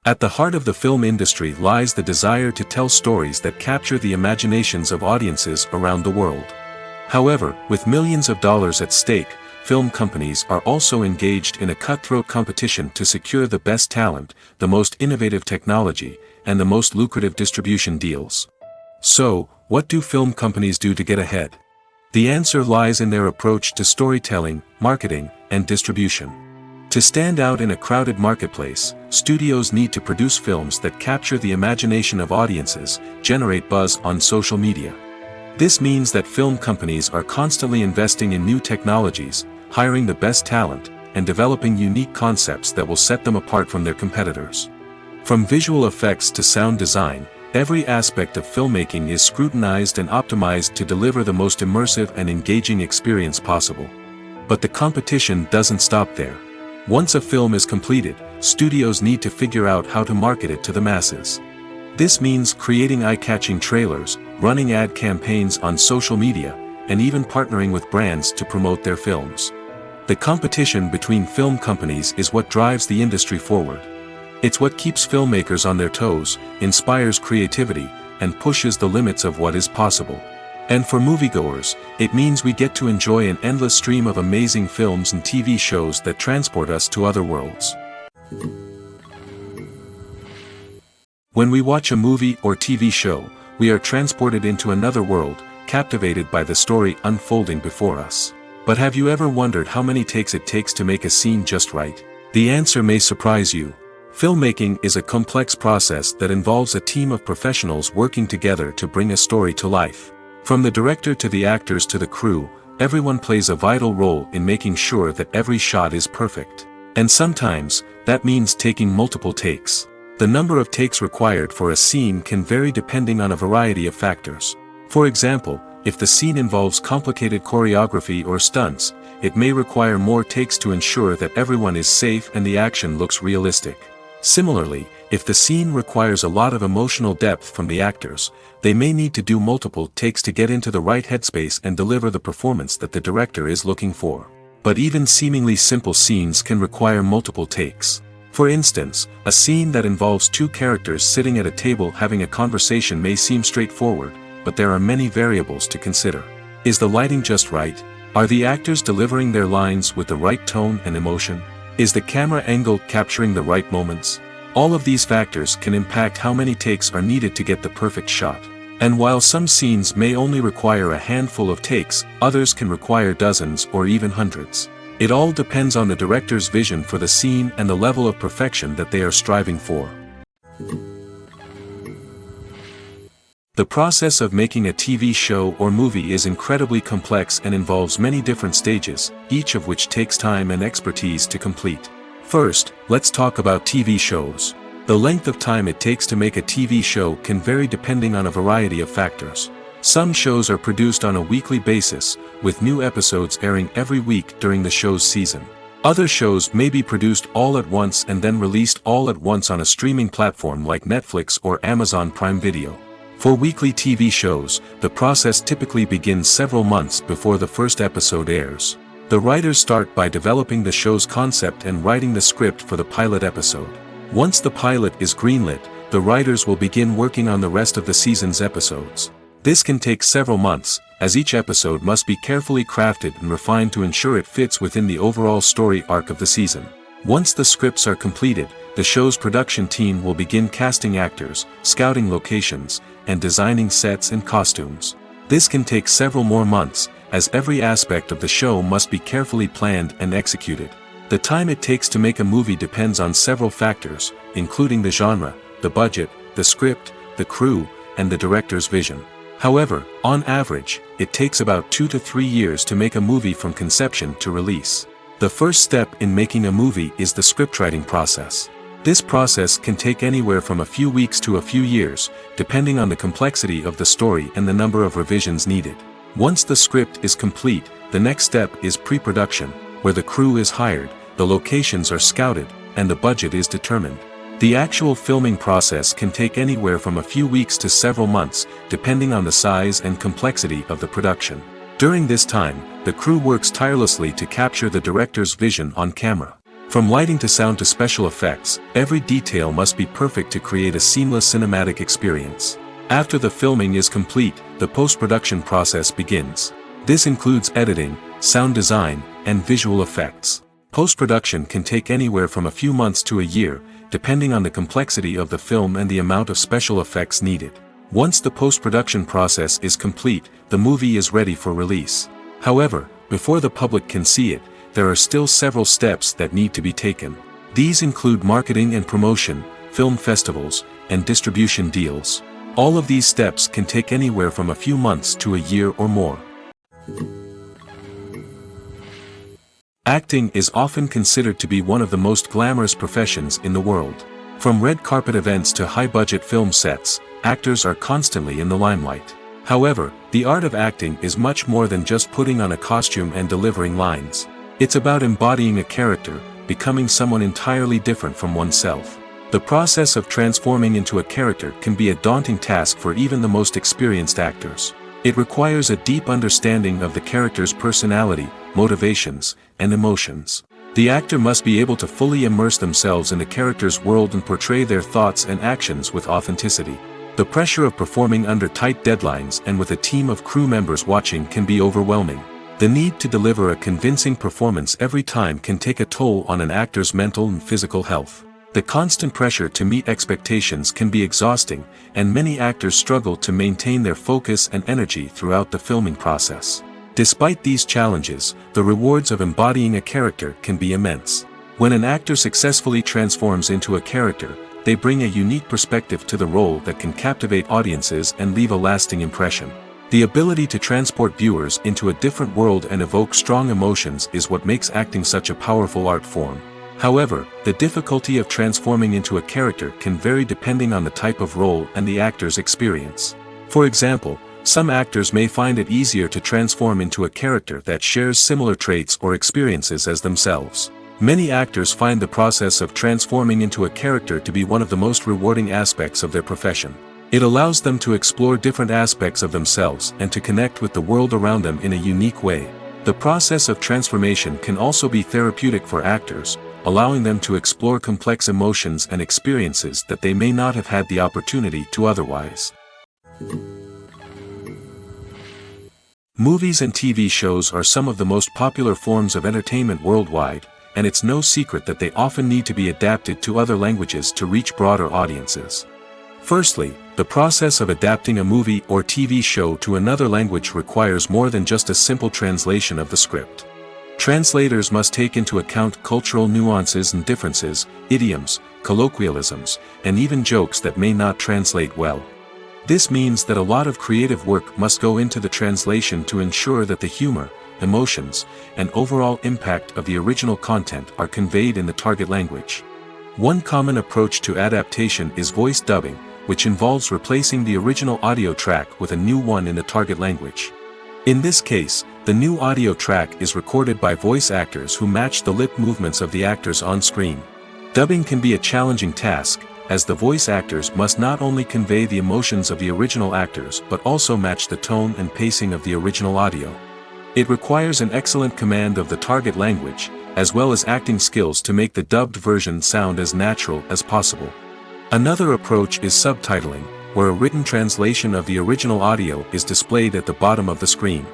At the heart of the film industry lies the desire to tell stories that capture the imaginations of audiences around the world. However, with millions of dollars at stake, film companies are also engaged in a cutthroat competition to secure the best talent, the most innovative technology, and the most lucrative distribution deals. So, what do film companies do to get ahead? The answer lies in their approach to storytelling, marketing, and distribution. To stand out in a crowded marketplace, studios need to produce films that capture the imagination of audiences, generate buzz on social media. This means that film companies are constantly investing in new technologies, hiring the best talent, and developing unique concepts that will set them apart from their competitors. From visual effects to sound design, every aspect of filmmaking is scrutinized and optimized to deliver the most immersive and engaging experience possible. But the competition doesn't stop there. Once a film is completed, studios need to figure out how to market it to the masses. This means creating eye-catching trailers, running ad campaigns on social media, and even partnering with brands to promote their films. The competition between film companies is what drives the industry forward. It's what keeps filmmakers on their toes, inspires creativity, and pushes the limits of what is possible. And for moviegoers, it means we get to enjoy an endless stream of amazing films and TV shows that transport us to other worlds. When we watch a movie or TV show, we are transported into another world, captivated by the story unfolding before us. But have you ever wondered how many takes it takes to make a scene just right? The answer may surprise you. Filmmaking is a complex process that involves a team of professionals working together to bring a story to life. From the director to the actors to the crew, everyone plays a vital role in making sure that every shot is perfect. And sometimes, that means taking multiple takes. The number of takes required for a scene can vary depending on a variety of factors. For example, if the scene involves complicated choreography or stunts, it may require more takes to ensure that everyone is safe and the action looks realistic. Similarly, if the scene requires a lot of emotional depth from the actors, they may need to do multiple takes to get into the right headspace and deliver the performance that the director is looking for. But even seemingly simple scenes can require multiple takes. For instance, a scene that involves two characters sitting at a table having a conversation may seem straightforward, but there are many variables to consider. Is the lighting just right? Are the actors delivering their lines with the right tone and emotion? Is the camera angle capturing the right moments? All of these factors can impact how many takes are needed to get the perfect shot. And while some scenes may only require a handful of takes, others can require dozens or even hundreds. It all depends on the director's vision for the scene and the level of perfection that they are striving for. The process of making a TV show or movie is incredibly complex and involves many different stages, each of which takes time and expertise to complete. First, let's talk about TV shows. The length of time it takes to make a TV show can vary depending on a variety of factors. Some shows are produced on a weekly basis, with new episodes airing every week during the show's season. Other shows may be produced all at once and then released all at once on a streaming platform like Netflix or Amazon Prime Video. For weekly TV shows, the process typically begins several months before the first episode airs. The writers start by developing the show's concept and writing the script for the pilot episode. Once the pilot is greenlit, the writers will begin working on the rest of the season's episodes. This can take several months, as each episode must be carefully crafted and refined to ensure it fits within the overall story arc of the season. Once the scripts are completed, the show's production team will begin casting actors, scouting locations, and designing sets and costumes. This can take several more months, as every aspect of the show must be carefully planned and executed. The time it takes to make a movie depends on several factors, including the genre, the budget, the script, the crew, and the director's vision. However, on average, it takes about 2 to 3 years to make a movie from conception to release. The first step in making a movie is the scriptwriting process. This process can take anywhere from a few weeks to a few years, depending on the complexity of the story and the number of revisions needed. Once the script is complete, the next step is pre-production, where the crew is hired, the locations are scouted, and the budget is determined. The actual filming process can take anywhere from a few weeks to several months, depending on the size and complexity of the production. During this time, the crew works tirelessly to capture the director's vision on camera. From lighting to sound to special effects, every detail must be perfect to create a seamless cinematic experience. After the filming is complete, the post-production process begins. This includes editing, sound design, and visual effects. Post-production can take anywhere from a few months to a year, depending on the complexity of the film and the amount of special effects needed. Once the post-production process is complete, the movie is ready for release. However, before the public can see it, there are still several steps that need to be taken. These include marketing and promotion, film festivals, and distribution deals. All of these steps can take anywhere from a few months to a year or more. Acting is often considered to be one of the most glamorous professions in the world. From red carpet events to high-budget film sets, actors are constantly in the limelight. However, the art of acting is much more than just putting on a costume and delivering lines. It's about embodying a character, becoming someone entirely different from oneself. The process of transforming into a character can be a daunting task for even the most experienced actors. It requires a deep understanding of the character's personality, motivations, and emotions. The actor must be able to fully immerse themselves in the character's world and portray their thoughts and actions with authenticity. The pressure of performing under tight deadlines and with a team of crew members watching can be overwhelming. The need to deliver a convincing performance every time can take a toll on an actor's mental and physical health. The constant pressure to meet expectations can be exhausting, and many actors struggle to maintain their focus and energy throughout the filming process. Despite these challenges, the rewards of embodying a character can be immense. When an actor successfully transforms into a character, they bring a unique perspective to the role that can captivate audiences and leave a lasting impression. The ability to transport viewers into a different world and evoke strong emotions is what makes acting such a powerful art form. However, the difficulty of transforming into a character can vary depending on the type of role and the actor's experience. For example, some actors may find it easier to transform into a character that shares similar traits or experiences as themselves. Many actors find the process of transforming into a character to be one of the most rewarding aspects of their profession. It allows them to explore different aspects of themselves and to connect with the world around them in a unique way. The process of transformation can also be therapeutic for actors, allowing them to explore complex emotions and experiences that they may not have had the opportunity to otherwise. Movies and TV shows are some of the most popular forms of entertainment worldwide, and it's no secret that they often need to be adapted to other languages to reach broader audiences. Firstly, the process of adapting a movie or TV show to another language requires more than just a simple translation of the script. Translators must take into account cultural nuances and differences, idioms, colloquialisms, and even jokes that may not translate well. This means that a lot of creative work must go into the translation to ensure that the humor, emotions, and overall impact of the original content are conveyed in the target language. One common approach to adaptation is voice dubbing, which involves replacing the original audio track with a new one in the target language. In this case, the new audio track is recorded by voice actors who match the lip movements of the actors on screen. Dubbing can be a challenging task, as the voice actors must not only convey the emotions of the original actors but also match the tone and pacing of the original audio. It requires an excellent command of the target language, as well as acting skills to make the dubbed version sound as natural as possible. Another approach is subtitling, where a written translation of the original audio is displayed at the bottom of the screen.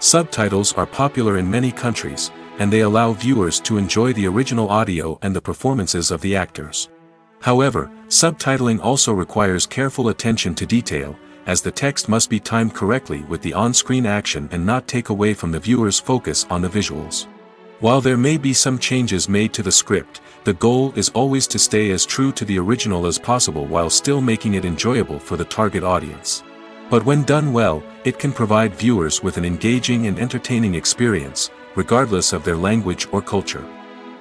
Subtitles are popular in many countries, and they allow viewers to enjoy the original audio and the performances of the actors. However, subtitling also requires careful attention to detail, as the text must be timed correctly with the on-screen action and not take away from the viewer's focus on the visuals. While there may be some changes made to the script, the goal is always to stay as true to the original as possible while still making it enjoyable for the target audience. But when done well, it can provide viewers with an engaging and entertaining experience, regardless of their language or culture.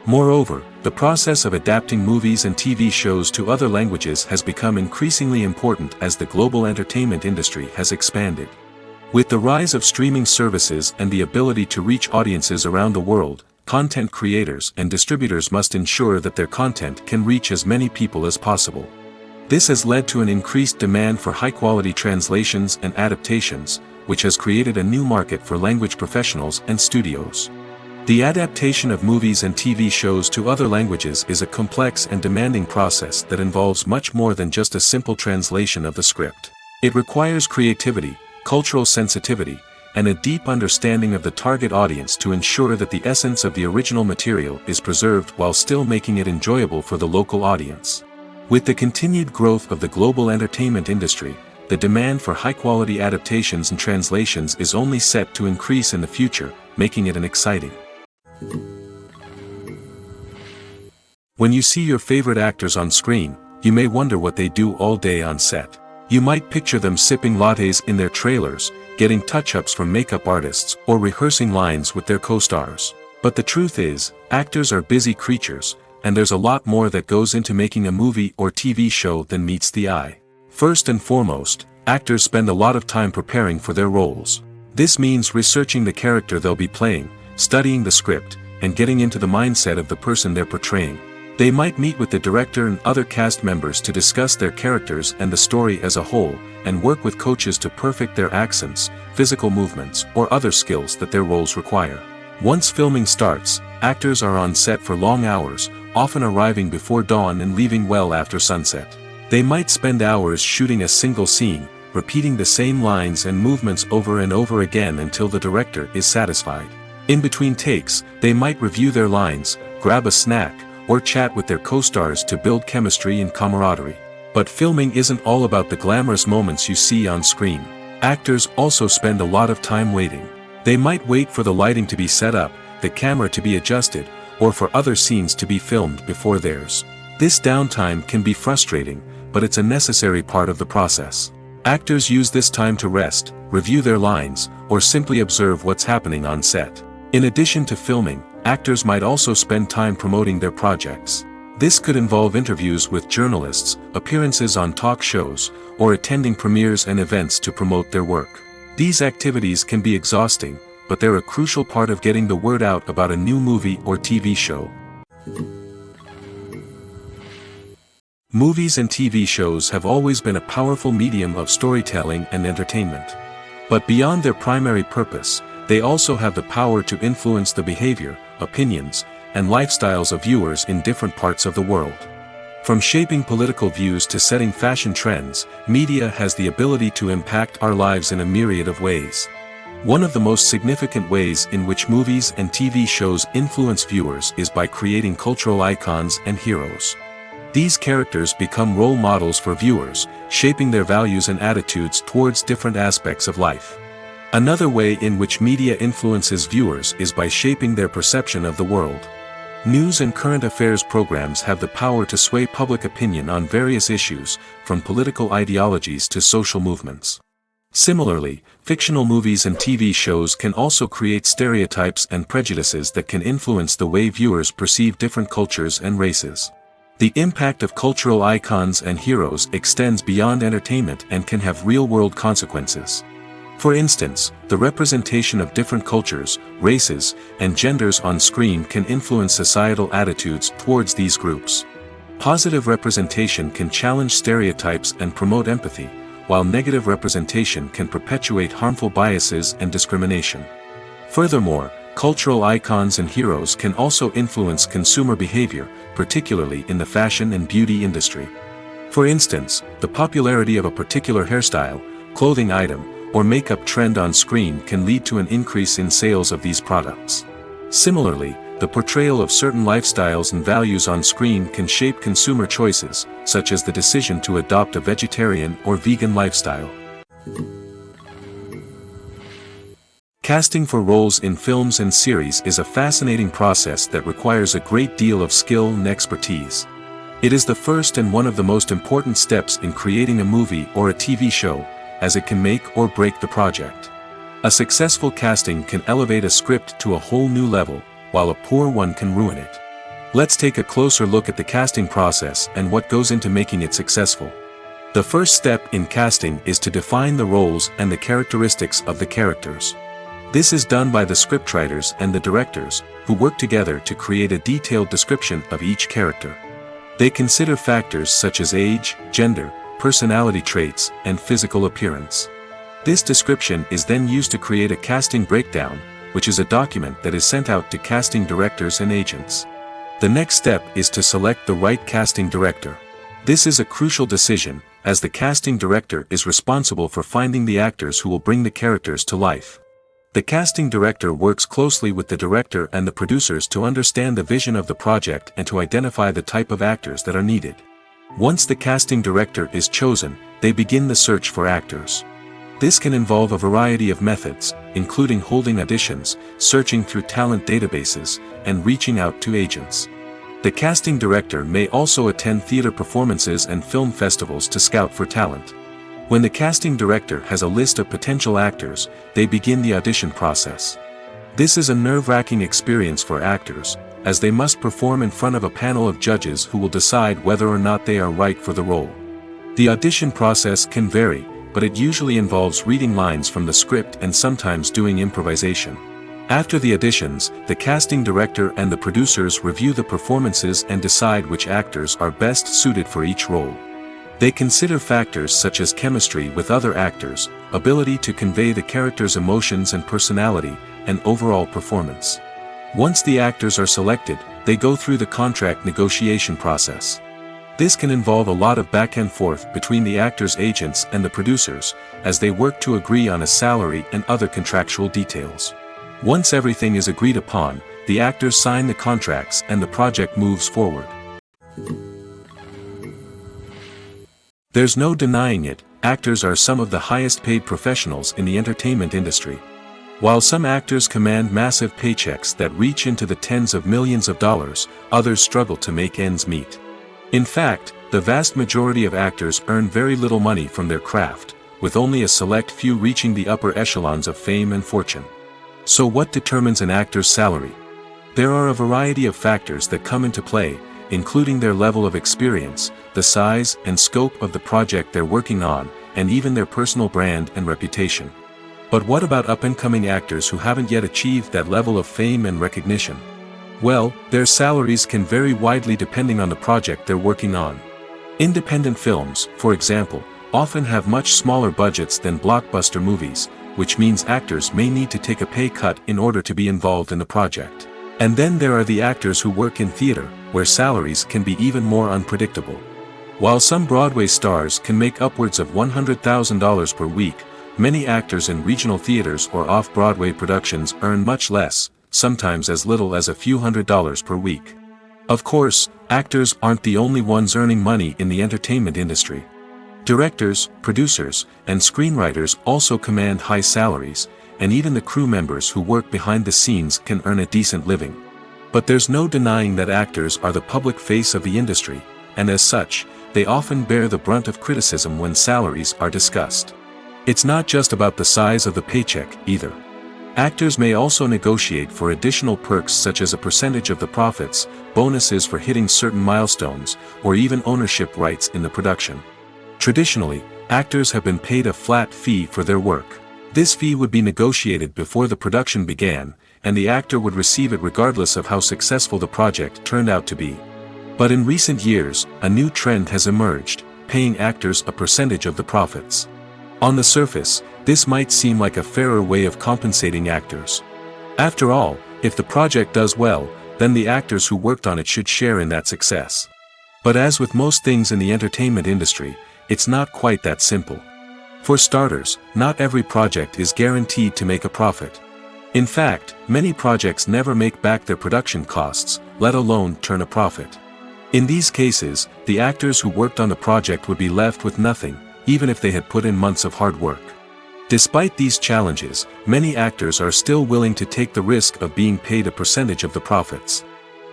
Moreover, the process of adapting movies and TV shows to other languages has become increasingly important as the global entertainment industry has expanded. With the rise of streaming services and the ability to reach audiences around the world, content creators and distributors must ensure that their content can reach as many people as possible. This has led to an increased demand for high-quality translations and adaptations, which has created a new market for language professionals and studios. The adaptation of movies and TV shows to other languages is a complex and demanding process that involves much more than just a simple translation of the script. It requires creativity, cultural sensitivity, and a deep understanding of the target audience to ensure that the essence of the original material is preserved while still making it enjoyable for the local audience. With the continued growth of the global entertainment industry, the demand for high-quality adaptations and translations is only set to increase in the future, making it an exciting. When you see your favorite actors on screen, you may wonder what they do all day on set. You might picture them sipping lattes in their trailers, getting touch-ups from makeup artists, or rehearsing lines with their co-stars. But the truth is, actors are busy creatures, and there's a lot more that goes into making a movie or TV show than meets the eye. First and foremost, actors spend a lot of time preparing for their roles. This means researching the character they'll be playing, studying the script, and getting into the mindset of the person they're portraying. They might meet with the director and other cast members to discuss their characters and the story as a whole, and work with coaches to perfect their accents, physical movements, or other skills that their roles require. Once filming starts, actors are on set for long hours, often arriving before dawn and leaving well after sunset. They might spend hours shooting a single scene, repeating the same lines and movements over and over again until the director is satisfied. In between takes, they might review their lines, grab a snack, or chat with their co-stars to build chemistry and camaraderie. But filming isn't all about the glamorous moments you see on screen. Actors also spend a lot of time waiting. They might wait for the lighting to be set up, the camera to be adjusted, or for other scenes to be filmed before theirs. This downtime can be frustrating, but it's a necessary part of the process. Actors use this time to rest, review their lines, or simply observe what's happening on set. In addition to filming, actors might also spend time promoting their projects. This could involve interviews with journalists, appearances on talk shows, or attending premieres and events to promote their work. These activities can be exhausting, but they're a crucial part of getting the word out about a new movie or TV show. Movies and TV shows have always been a powerful medium of storytelling and entertainment. But beyond their primary purpose, they also have the power to influence the behavior, opinions, and lifestyles of viewers in different parts of the world. From shaping political views to setting fashion trends, media has the ability to impact our lives in a myriad of ways. One of the most significant ways in which movies and TV shows influence viewers is by creating cultural icons and heroes. These characters become role models for viewers, shaping their values and attitudes towards different aspects of life. Another way in which media influences viewers is by shaping their perception of the world. News and current affairs programs have the power to sway public opinion on various issues, from political ideologies to social movements. Similarly, fictional movies and TV shows can also create stereotypes and prejudices that can influence the way viewers perceive different cultures and races. The impact of cultural icons and heroes extends beyond entertainment and can have real-world consequences. For instance, the representation of different cultures, races, and genders on screen can influence societal attitudes towards these groups. Positive representation can challenge stereotypes and promote empathy, while negative representation can perpetuate harmful biases and discrimination. Furthermore, cultural icons and heroes can also influence consumer behavior, particularly in the fashion and beauty industry. For instance, the popularity of a particular hairstyle, clothing item, or makeup trend on screen can lead to an increase in sales of these products. Similarly, the portrayal of certain lifestyles and values on screen can shape consumer choices, such as the decision to adopt a vegetarian or vegan lifestyle. Casting for roles in films and series is a fascinating process that requires a great deal of skill and expertise. It is the first and one of the most important steps in creating a movie or a TV show, as it can make or break the project. A successful casting can elevate a script to a whole new level, while a poor one can ruin it. Let's take a closer look at the casting process and what goes into making it successful. The first step in casting is to define the roles and the characteristics of the characters. This is done by the scriptwriters and the directors, who work together to create a detailed description of each character. They consider factors such as age, gender, personality traits, and physical appearance. This description is then used to create a casting breakdown, which is a document that is sent out to casting directors and agents. The next step is to select the right casting director. This is a crucial decision, as the casting director is responsible for finding the actors who will bring the characters to life. The casting director works closely with the director and the producers to understand the vision of the project and to identify the type of actors that are needed. Once the casting director is chosen, they begin the search for actors. This can involve a variety of methods, including holding auditions, searching through talent databases, and reaching out to agents. The casting director may also attend theater performances and film festivals to scout for talent. When the casting director has a list of potential actors, they begin the audition process. This is a nerve-wracking experience for actors, as they must perform in front of a panel of judges who will decide whether or not they are right for the role. The audition process can vary, but it usually involves reading lines from the script and sometimes doing improvisation. After the auditions, the casting director and the producers review the performances and decide which actors are best suited for each role. They consider factors such as chemistry with other actors, ability to convey the character's emotions and personality, and overall performance. Once the actors are selected, they go through the contract negotiation process. This can involve a lot of back and forth between the actors' agents and the producers, as they work to agree on a salary and other contractual details. Once everything is agreed upon, the actors sign the contracts and the project moves forward. There's no denying it, actors are some of the highest paid professionals in the entertainment industry. While some actors command massive paychecks that reach into the tens of millions of dollars, others struggle to make ends meet. In fact, the vast majority of actors earn very little money from their craft, with only a select few reaching the upper echelons of fame and fortune. So what determines an actor's salary? There are a variety of factors that come into play, including their level of experience, the size and scope of the project they're working on, and even their personal brand and reputation. But what about up-and-coming actors who haven't yet achieved that level of fame and recognition? Well, their salaries can vary widely depending on the project they're working on. Independent films, for example, often have much smaller budgets than blockbuster movies, which means actors may need to take a pay cut in order to be involved in the project. And then there are the actors who work in theater, where salaries can be even more unpredictable. While some Broadway stars can make upwards of $100,000 per week, many actors in regional theaters or off-Broadway productions earn much less, sometimes as little as a few $100s per week. Of course, actors aren't the only ones earning money in the entertainment industry. Directors, producers, and screenwriters also command high salaries, and even the crew members who work behind the scenes can earn a decent living. But there's no denying that actors are the public face of the industry, and as such, they often bear the brunt of criticism when salaries are discussed. It's not just about the size of the paycheck, either. Actors may also negotiate for additional perks such as a percentage of the profits, bonuses for hitting certain milestones, or even ownership rights in the production. Traditionally, actors have been paid a flat fee for their work. This fee would be negotiated before the production began, and the actor would receive it regardless of how successful the project turned out to be. But in recent years, a new trend has emerged, paying actors a percentage of the profits. On the surface, this might seem like a fairer way of compensating actors. After all, if the project does well, then the actors who worked on it should share in that success. But as with most things in the entertainment industry, it's not quite that simple. For starters, not every project is guaranteed to make a profit. In fact, many projects never make back their production costs, let alone turn a profit. In these cases, the actors who worked on the project would be left with nothing, even if they had put in months of hard work. Despite these challenges, many actors are still willing to take the risk of being paid a percentage of the profits.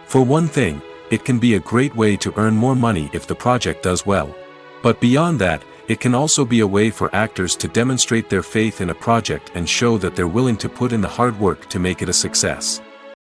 For one thing, it can be a great way to earn more money if the project does well. But beyond that, it can also be a way for actors to demonstrate their faith in a project and show that they're willing to put in the hard work to make it a success.